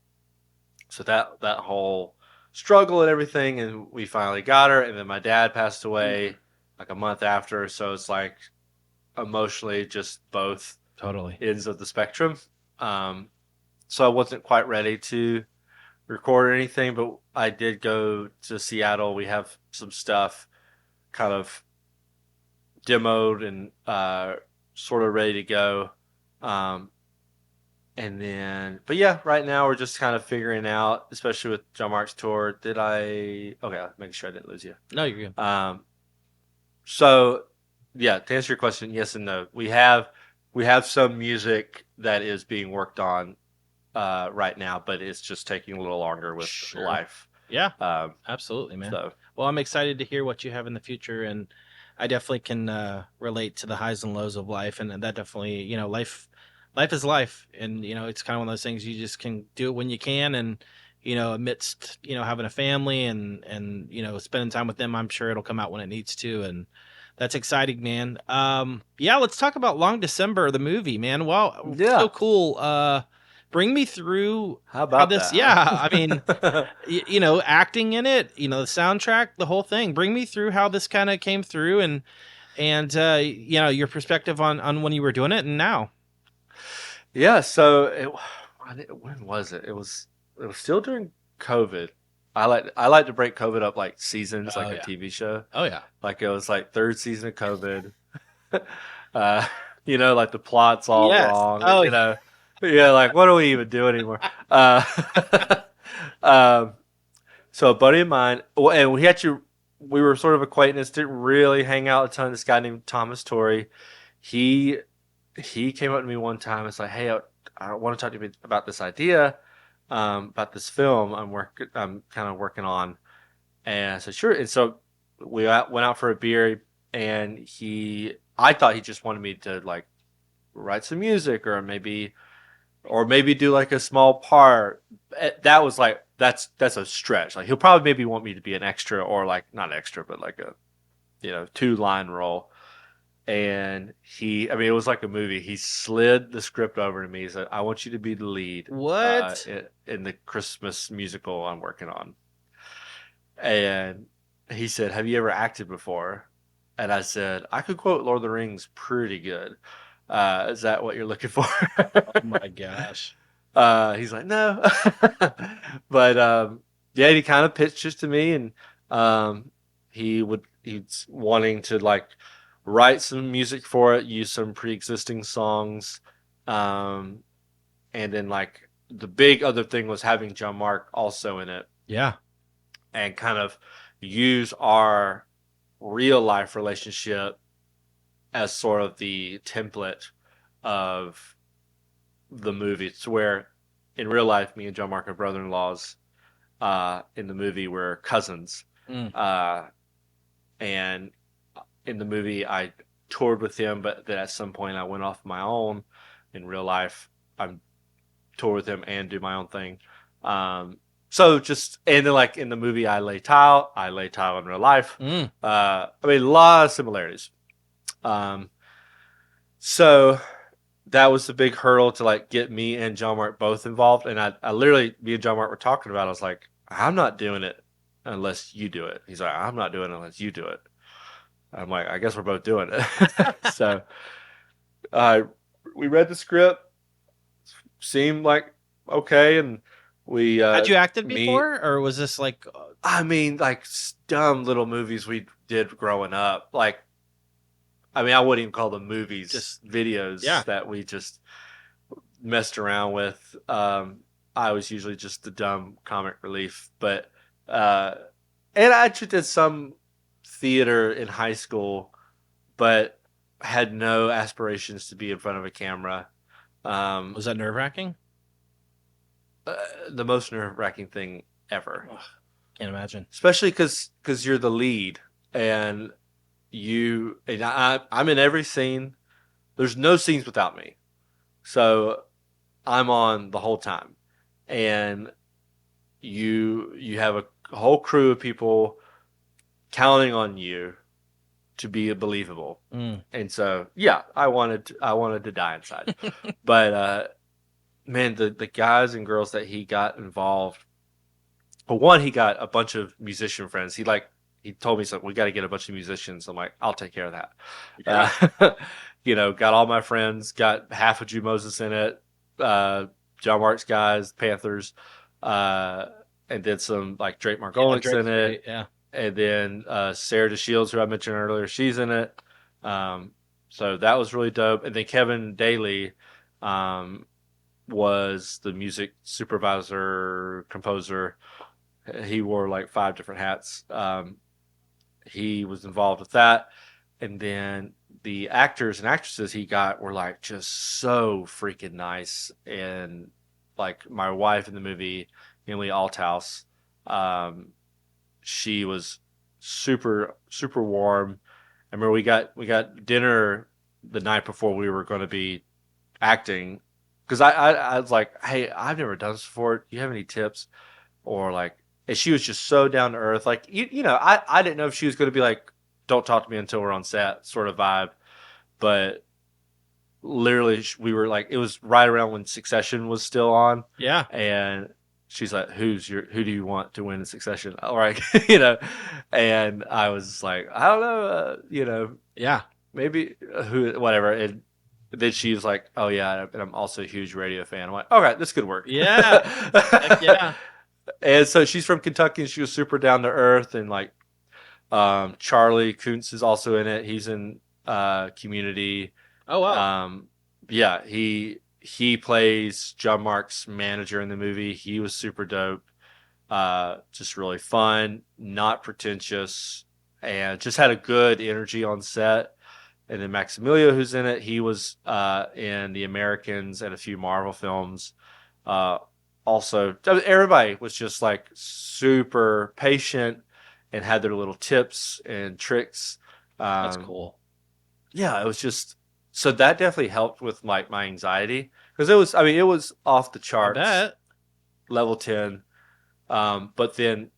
So that whole struggle and everything, and we finally got her, and then my dad passed away like a month after. So it's like emotionally just both Totally ends of the spectrum. So I wasn't quite ready to record or anything, but I did go to Seattle. We have some stuff kind of demoed and sort of ready to go. And then, but yeah, right now we're just kind of figuring out, especially with John Mark's tour. Okay, making sure I didn't lose you. No, you're good. So yeah, to answer your question, yes and no. We have some music that is being worked on right now, but it's just taking a little longer with life. Yeah, absolutely, man. So, well, I'm excited to hear what you have in the future, and I definitely can relate to the highs and lows of life, and that definitely, life is life, and it's kind of one of those things you just can do it when you can, and amidst having a family and spending time with them, I'm sure it'll come out when it needs to, and that's exciting, man. Yeah, let's talk about Long December, the movie, man. Wow, Yeah. so cool. Bring me through how about this. that? Yeah, I mean, acting in it, the soundtrack, the whole thing. Bring me through how this kind of came through, and your perspective on when you were doing it and now. Yeah, so when was it? It was still during COVID. I like to break COVID up like seasons, like a TV show. Oh yeah, like it was like third season of COVID. Like the plot's all wrong. Oh, yeah, like what do we even do anymore? So a buddy of mine, and we were sort of acquaintances, didn't really hang out a ton. This guy named Thomas Torrey, he came up to me one time. It's like, hey, I want to talk to you about this idea, about this film I'm kind of working on. And I said, sure. And so we went out for a beer, and I thought he just wanted me to like write some music, or maybe do like a small part. That was like, that's a stretch. Like he'll probably maybe want me to be an extra, or like not extra, but like a 2-line role. And it was like a movie. He slid the script over to me. He said, I want you to be the lead. What? In the Christmas musical I'm working on. And he said, have you ever acted before? And I said, I could quote Lord of the Rings pretty good. Is that what you're looking for? Oh my gosh. He's like, no. But yeah, he kind of pitched it to me, and he's wanting to like write some music for it, use some pre-existing songs, and then like the big other thing was having John Mark also in it. Yeah. And kind of use our real life relationship as sort of the template of the movie. It's where in real life, me and John Mark are brother-in-laws. In the movie, we're cousins. And in the movie, I toured with him, but then at some point I went off my own. In real life, I'm tour with him and do my own thing. So just, and then like in the movie, I lay tile in real life. A lot of similarities. So that was the big hurdle to like get me and John Mark both involved. And I literally, me and John Mark were talking about it. I was like, I'm not doing it unless you do it. He's like, I'm not doing it unless you do it. I'm like, I guess we're both doing it. So we read the script, seemed like okay, and we had you acted before, or was this like like dumb little movies we did growing up? Like, I wouldn't even call them movies, just videos that we just messed around with. I was usually just the dumb comic relief, but and I actually did some theater in high school, but had no aspirations to be in front of a camera. Was that nerve-wracking? The most nerve-wracking thing ever. Ugh, can't imagine. Especially because you're the lead, and I'm in every scene. There's no scenes without me. So I'm on the whole time. And you have a whole crew of people counting on you to be believable. And so, yeah, I wanted to die inside. But man, the guys and girls that he got involved. For one, he got a bunch of musician friends. He told me, we got to get a bunch of musicians. I'm like, I'll take care of that. Yeah. Got all my friends, got half of Jude Moses in it, John Mark's guys, Panthers, and then some like Drake Margolik's in it. Yeah. And then Sarah DeShields, who I mentioned earlier, she's in it. So that was really dope. And then Kevin Daly was the music supervisor, composer. He wore like 5 different hats. He was involved with that. And then the actors and actresses he got were like just so freaking nice. And like my wife in the movie, Emily Althouse, she was super, super warm. I remember we got dinner the night before we were going to be acting, because I was like, hey, I've never done this before. Do you have any tips? Or like, and she was just so down to earth. Like, you know, I didn't know if she was going to be like, don't talk to me until we're on set sort of vibe. But literally, we were like, it was right around when Succession was still on. Yeah. And she's like, who do you want to win in Succession? All right. You know, and I was like, I don't know, you know, Yeah. maybe who, whatever. And then she was like, oh yeah, and I'm also a huge radio fan. I'm like, all right, this could work. Yeah. Heck yeah. And so she's from Kentucky, and she was super down to earth. And like, Charlie Kuntz is also in it. He's in Community. Oh wow. Yeah, he plays John Mark's manager in the movie. He was super dope. Just really fun, not pretentious, and just had a good energy on set. And then Maximilio, who's in it, he was in The Americans and a few Marvel films. Also, everybody was just like super patient and had their little tips and tricks. That's cool. Yeah, it was just, so that definitely helped with like my anxiety, because it was off the charts, I bet. level 10. But then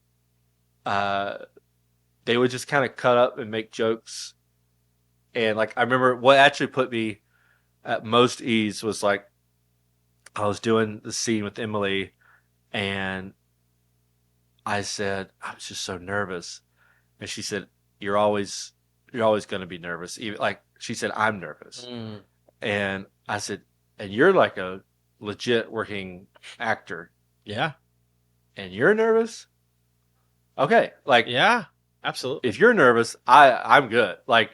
they would just kind of cut up and make jokes. And like, I remember what actually put me at most ease was like, I was doing the scene with Emily, and I said, I was just so nervous. And she said, you're always going to be nervous. Even like, she said, I'm nervous. Mm. And I said, and you're like a legit working actor, Yeah. and you're nervous? Okay. Like, Yeah. Absolutely. if you're nervous, I'm good. Like,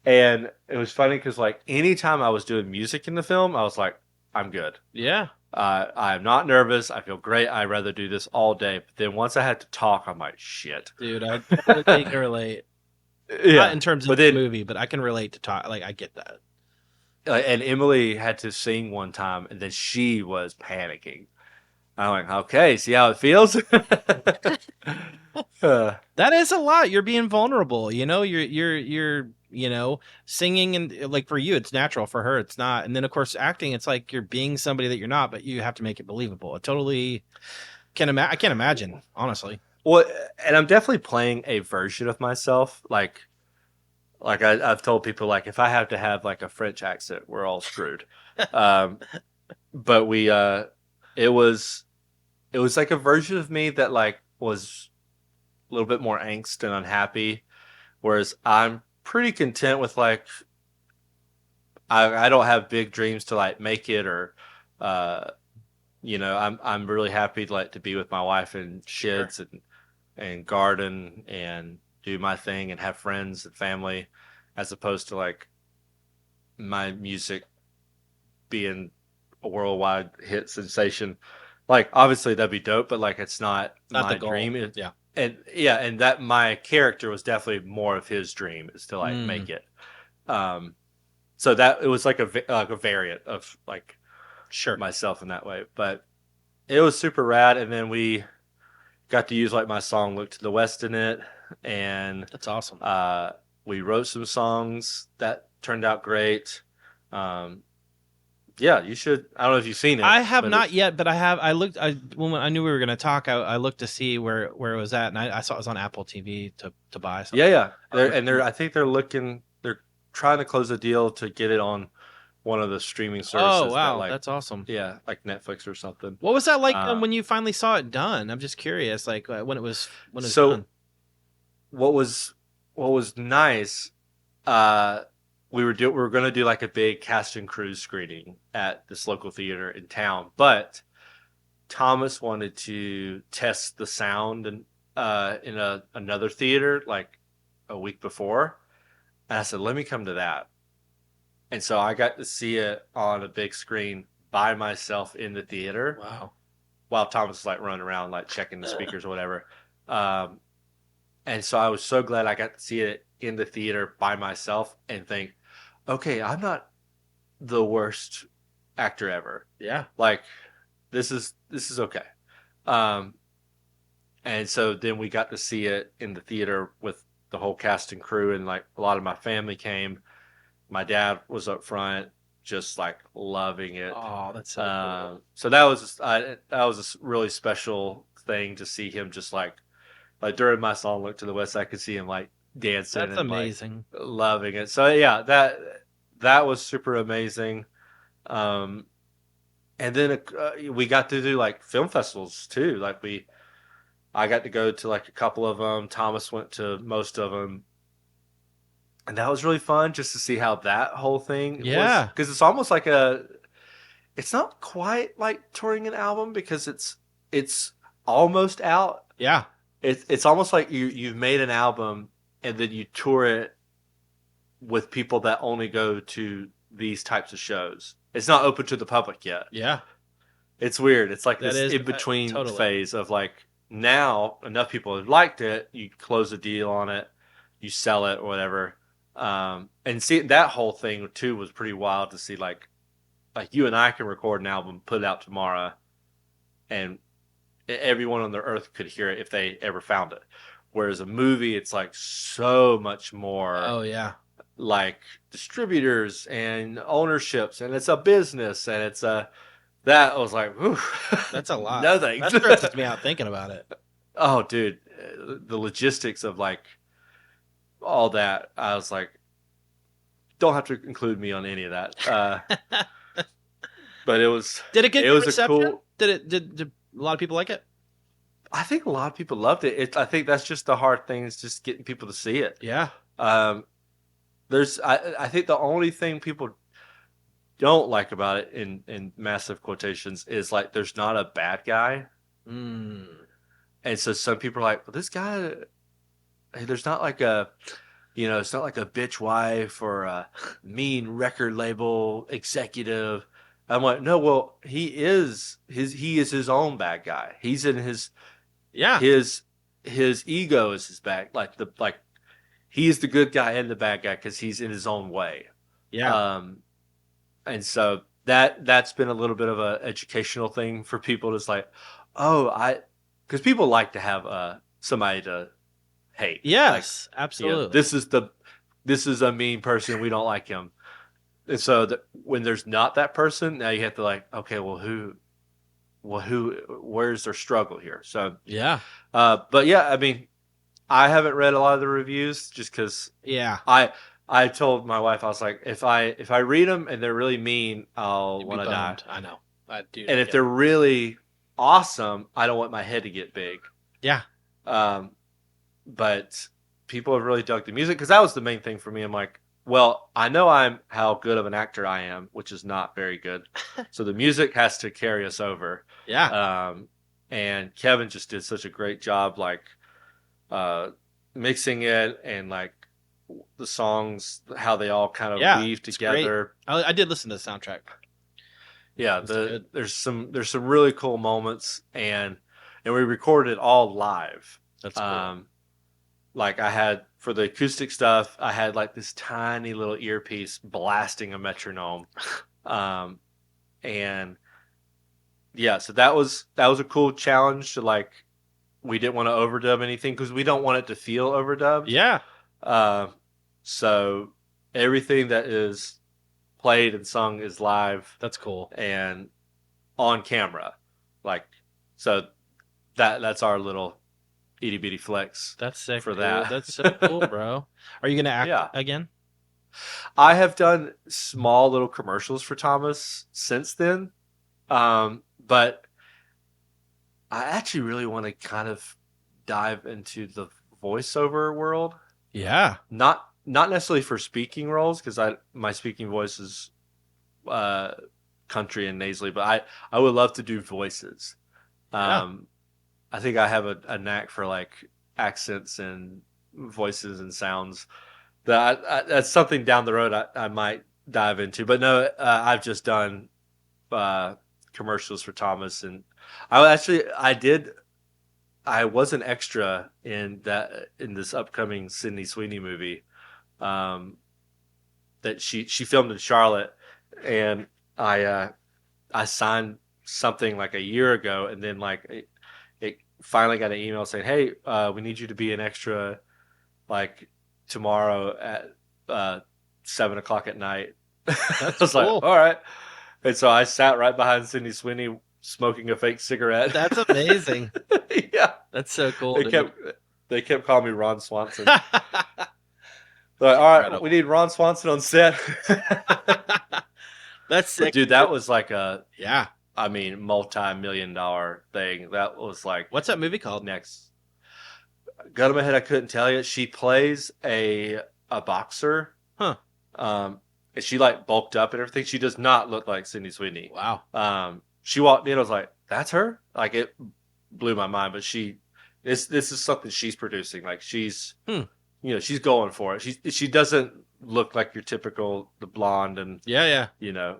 and it was funny because like anytime I was doing music in the film, I was like, I'm good. Yeah. I'm not nervous. I feel great. I'd rather do this all day. But then once I had to talk, I'm like, shit. Dude, I totally can relate. Yeah. Not in terms of But the then, movie, but I can relate to talk. Like, I get that. and Emily had to sing one time, and then she was panicking. I'm like, okay, see how it feels? That is a lot. You're being vulnerable. You know, you're singing, and like for you, it's natural. For her, it's not. And then of course, acting, it's like you're being somebody that you're not, but you have to make it believable. It totally I can't imagine, honestly. Well, and I'm definitely playing a version of myself. Like I've told people, like, if I have to have like a French accent, we're all screwed. But it was like a version of me that like was a little bit more angst and unhappy, whereas I'm pretty content with like, I don't have big dreams to like make it, or I'm really happy to be with my wife and kids, Sure. and garden and do my thing and have friends and family, as opposed to like my music being a worldwide hit sensation. Like, obviously that'd be dope, but like, it's not Not my the goal. dream. Yeah. And that my character was definitely more of his dream, is to like make it. So that it was like a variant of like Sure. myself in that way, but it was super rad. And then we got to use like my song "Look to the West" in it, and That's awesome. we wrote some songs that turned out great. Yeah, you should. I don't know if you've seen it. I have but not yet, but I have. When I knew we were going to talk, I looked to see where it was at, and I saw it was on Apple TV to buy. Something. Yeah. I think they're trying to close a deal to get it on one of the streaming services. Oh wow, that, like, that's awesome. yeah, like Netflix or something. What was that like when you finally saw it done? I'm just curious, like when it was done. What was nice, we were going to do like a big cast and crew screening at this local theater in town, but Thomas wanted to test the sound in another theater like a week before, And I said, let me come to that. And so I got to see it on a big screen by myself in the theater. Wow. While Thomas was like running around, like checking the speakers or whatever. And so I was so glad I got to see it in the theater by myself and think, okay, I'm not the worst actor ever. Yeah. Like this is okay. And so then we got to see it in the theater with the whole cast and crew, and like a lot of my family came. My dad was up front, just like loving it. Oh, that's so cool. So that was a really special thing to see him just like during my song "Look to the West," I could see him like dancing. That's and amazing. like, loving it. So yeah, that was super amazing. And then we got to do like film festivals too. Like I got to go to like a couple of them. Thomas went to most of them. And that was really fun just to see how that whole thing was. Because it's almost like it's not quite like touring an album because it's almost out. Yeah. It's almost like you've made an album and then you tour it with people that only go to these types of shows. It's not open to the public yet. Yeah. It's weird. It's like That this is in-between totally. phase of like now enough people have liked it, you close a deal on it, you sell it or whatever. And see that whole thing too was pretty wild to see like you and I can record an album, put it out tomorrow, and everyone on the earth could hear it if they ever found it. Whereas a movie, it's like so much more. Oh yeah. Like distributors and ownerships, and it's a business, and it's a that I was like, whew. That's a lot. No thanks. That stresses me out thinking about it. Oh, dude, the logistics of like all that, I was like, don't have to include me on any of that. But it was. Did it get it good was reception? a cool. Did a lot of people like it? I think a lot of people loved it. I think that's just the hard thing is just getting people to see it. Yeah. I think the only thing people don't like about it in massive quotations is like there's not a bad guy. Mm. And so some people are like, well, this guy, there's not like it's not like a bitch wife or a mean record label executive. I'm like, no, well, he is his own bad guy. He's in his ego is his bad, like he's the good guy and the bad guy because he's in his own way. Yeah. And so that's been a little bit of a educational thing for people. It's like, because people like to have somebody to hate. Yes, like, absolutely. This is a mean person. We don't like him. And so when there's not that person, now you have to like, okay, where's their struggle here? So yeah. But yeah, I mean, I haven't read a lot of the reviews just because. Yeah. I told my wife, I was like, if I read them and they're really mean, I'll want to die. I know. I do. And if they're really awesome, I don't want my head to get big. Yeah. But people have really dug the music because that was the main thing for me. I'm like, well, I know how good of an actor I am, which is not very good. So the music has to carry us over. Yeah. And Kevin just did such a great job, like mixing it and like the songs, how they all kind of weave together. I did listen to the soundtrack. Yeah, there's some really cool moments, and we recorded it all live. That's cool. Like I had for the acoustic stuff, I had like this tiny little earpiece blasting a metronome, and yeah, so that was a cool challenge to like. We didn't want to overdub anything because we don't want it to feel overdubbed. Yeah. So everything that is played and sung is live. That's cool. And on camera. Like, so that's our little itty bitty flex. That's sick for dude. that. That's so cool, bro. Are you going to act again? I have done small little commercials for Thomas since then. But I actually really want to kind of dive into the voiceover world. Yeah. Not necessarily for speaking roles because my speaking voice is country and nasally, but I would love to do voices. I think I have a knack for like accents and voices and sounds. That's something down the road I might dive into. But no, I've just done commercials for Thomas, and I was an extra in this upcoming Sydney Sweeney movie that she filmed in Charlotte, and I signed something like a year ago, and then like it finally got an email saying, "Hey, we need you to be an extra like tomorrow at 7 o'clock at night." I was like, cool. "All right," and so I sat right behind Sydney Sweeney smoking a fake cigarette. That's amazing. Yeah, That's so cool. They kept calling me Ron Swanson. Like, all right, we need Ron Swanson on set. That's sick. But dude, that was like yeah. I mean, multi-million-dollar thing. That was like, What's that movie called? Next. Gun in my head, I couldn't tell you. She plays a boxer. Huh. And she like bulked up and everything. She does not look like Sydney Sweeney. Wow. She walked in, I was like, that's her? Like, it blew my mind. But this is something she's producing. Like, she's she's going for it. She doesn't look like your typical the blonde and Yeah.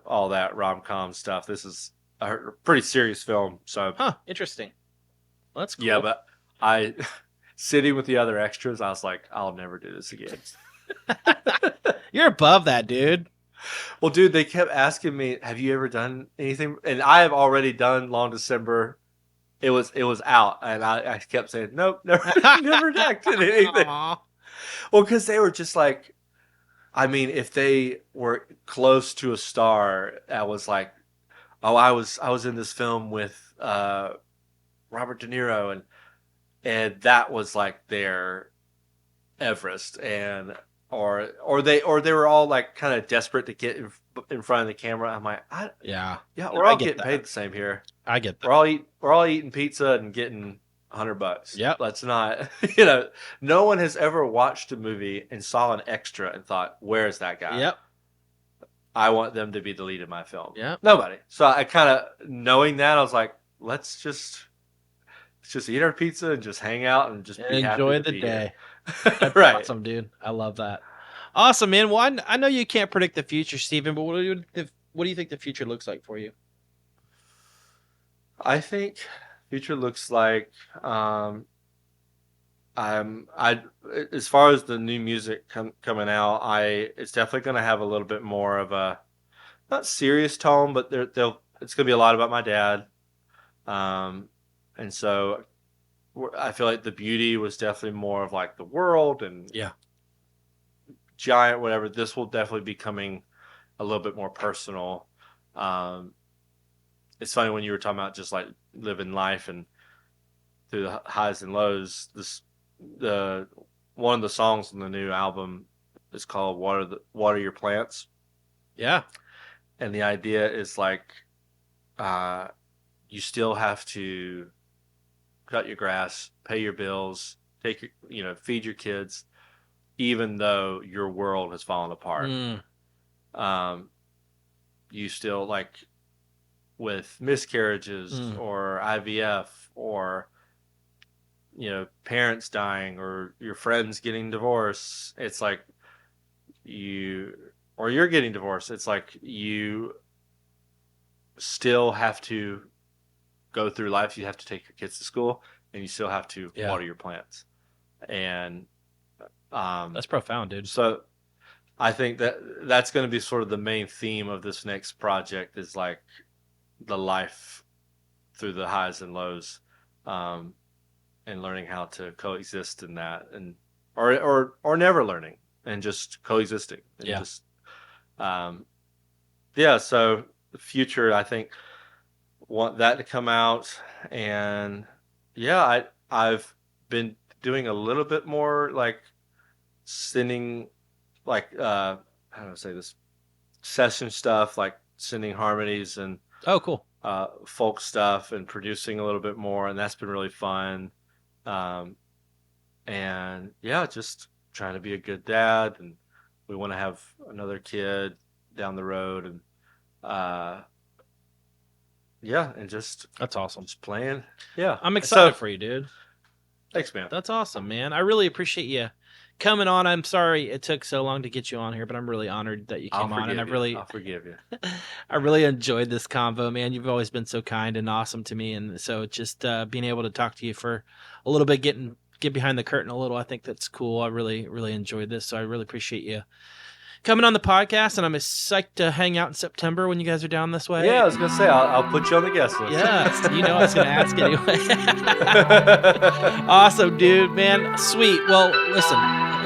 all that rom-com stuff. This is a pretty serious film. So Interesting. Well, that's cool. yeah, but I sitting with the other extras, I was like, I'll never do this again. You're above that, dude. Well, dude, they kept asking me, have you ever done anything? And I have already done Long December. It was out, and I kept saying, nope, never acted in anything. Aww. Well, because they were just like, I mean, if they were close to a star, I was like, oh, I was in this film with Robert De Niro, and that was like their Everest, and or they were all like kind of desperate to get in front of the camera. I'm like, Yeah, we're all getting paid the same here. I get that. We're all eating pizza and getting $100. Yep. Let's not, no one has ever watched a movie and saw an extra and thought, where's that guy? Yep. I want them to be the lead in my film. Yep. Nobody. So I kind of, knowing that, I was like, let's just eat our pizza and just hang out and just be happy enjoy to the be day. here. That's Right. awesome, dude. I love that. Awesome, man. Well, I know you can't predict the future, Steven, but what do you think the future looks like for you? I think future looks like as far as the new music coming out, it's definitely going to have a little bit more of a not serious tone, but it's going to be a lot about my dad, and so I feel like the beauty was definitely more of like the world and giant whatever. This will definitely be coming a little bit more personal. It's funny when you were talking about just like living life and through the highs and lows. One of the songs on the new album is called "Water Your Plants." Yeah, and the idea is like, you still have to cut your grass, pay your bills, feed your kids, even though your world has fallen apart. You still like with miscarriages or IVF or parents dying or your friends getting divorced. It's like you're getting divorced. It's like you still have to go through life. You have to take your kids to school and you still have to water your plants. And that's profound, dude. So I think that's going to be sort of the main theme of this next project is like the life through the highs and lows, and learning how to coexist in that, and or never learning and just coexisting. And just, so the future, I think, want that to come out. And I've been doing a little bit more like sending like how do I say this, session stuff, like sending harmonies and cool folk stuff and producing a little bit more, and that's been really fun. And just trying to be a good dad, and we want to have another kid down the road, and and just that's awesome. Just playing. I'm excited for you, dude. Thanks, man. That's awesome, man. I really appreciate you coming on. I'm sorry it took so long to get you on here, but I'm really honored that you came on, and I'll forgive you. I really enjoyed this convo, man. You've always been so kind and awesome to me, and so just being able to talk to you for a little bit, get behind the curtain a little, I think that's cool. I really, really enjoyed this, so I really appreciate you coming on the podcast, and I'm psyched to hang out in September when you guys are down this way. Yeah, I was gonna say I'll put you on the guest list. Yeah, I was gonna ask anyway. Awesome, dude, man, sweet. Well, listen,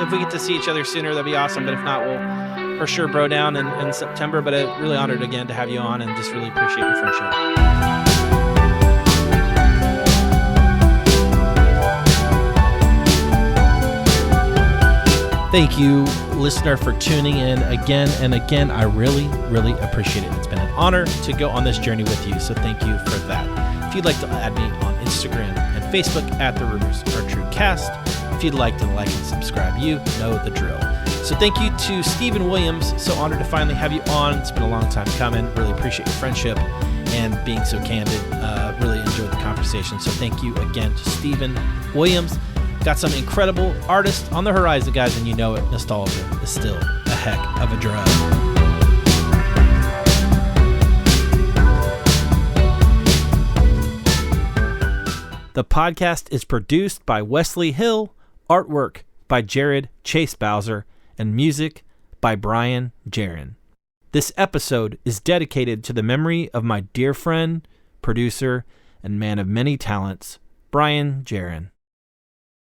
if we get to see each other sooner, that'd be awesome. But if not, we'll for sure bro down in September. But I'm really honored again to have you on, and just really appreciate your friendship. Thank you, listener, for tuning in again and again. I really, really appreciate it. It's been an honor to go on this journey with you, so thank you for that. If you'd like to add me on Instagram and Facebook at The Rumors Are True Cast, if you'd like to like and subscribe, you know the drill. So thank you to Stephen Williams. So honored to finally have you on. It's been a long time coming. Really appreciate your friendship and being so candid. Really enjoyed the conversation. So thank you again to Stephen Williams. Got some incredible artists on the horizon, guys, and you know it. Nostalgia is still a heck of a drug. The podcast is produced by Wesley Hill, artwork by Jared Chase Bowser, and music by Brian Jaron. This episode is dedicated to the memory of my dear friend, producer, and man of many talents, Brian Jaron.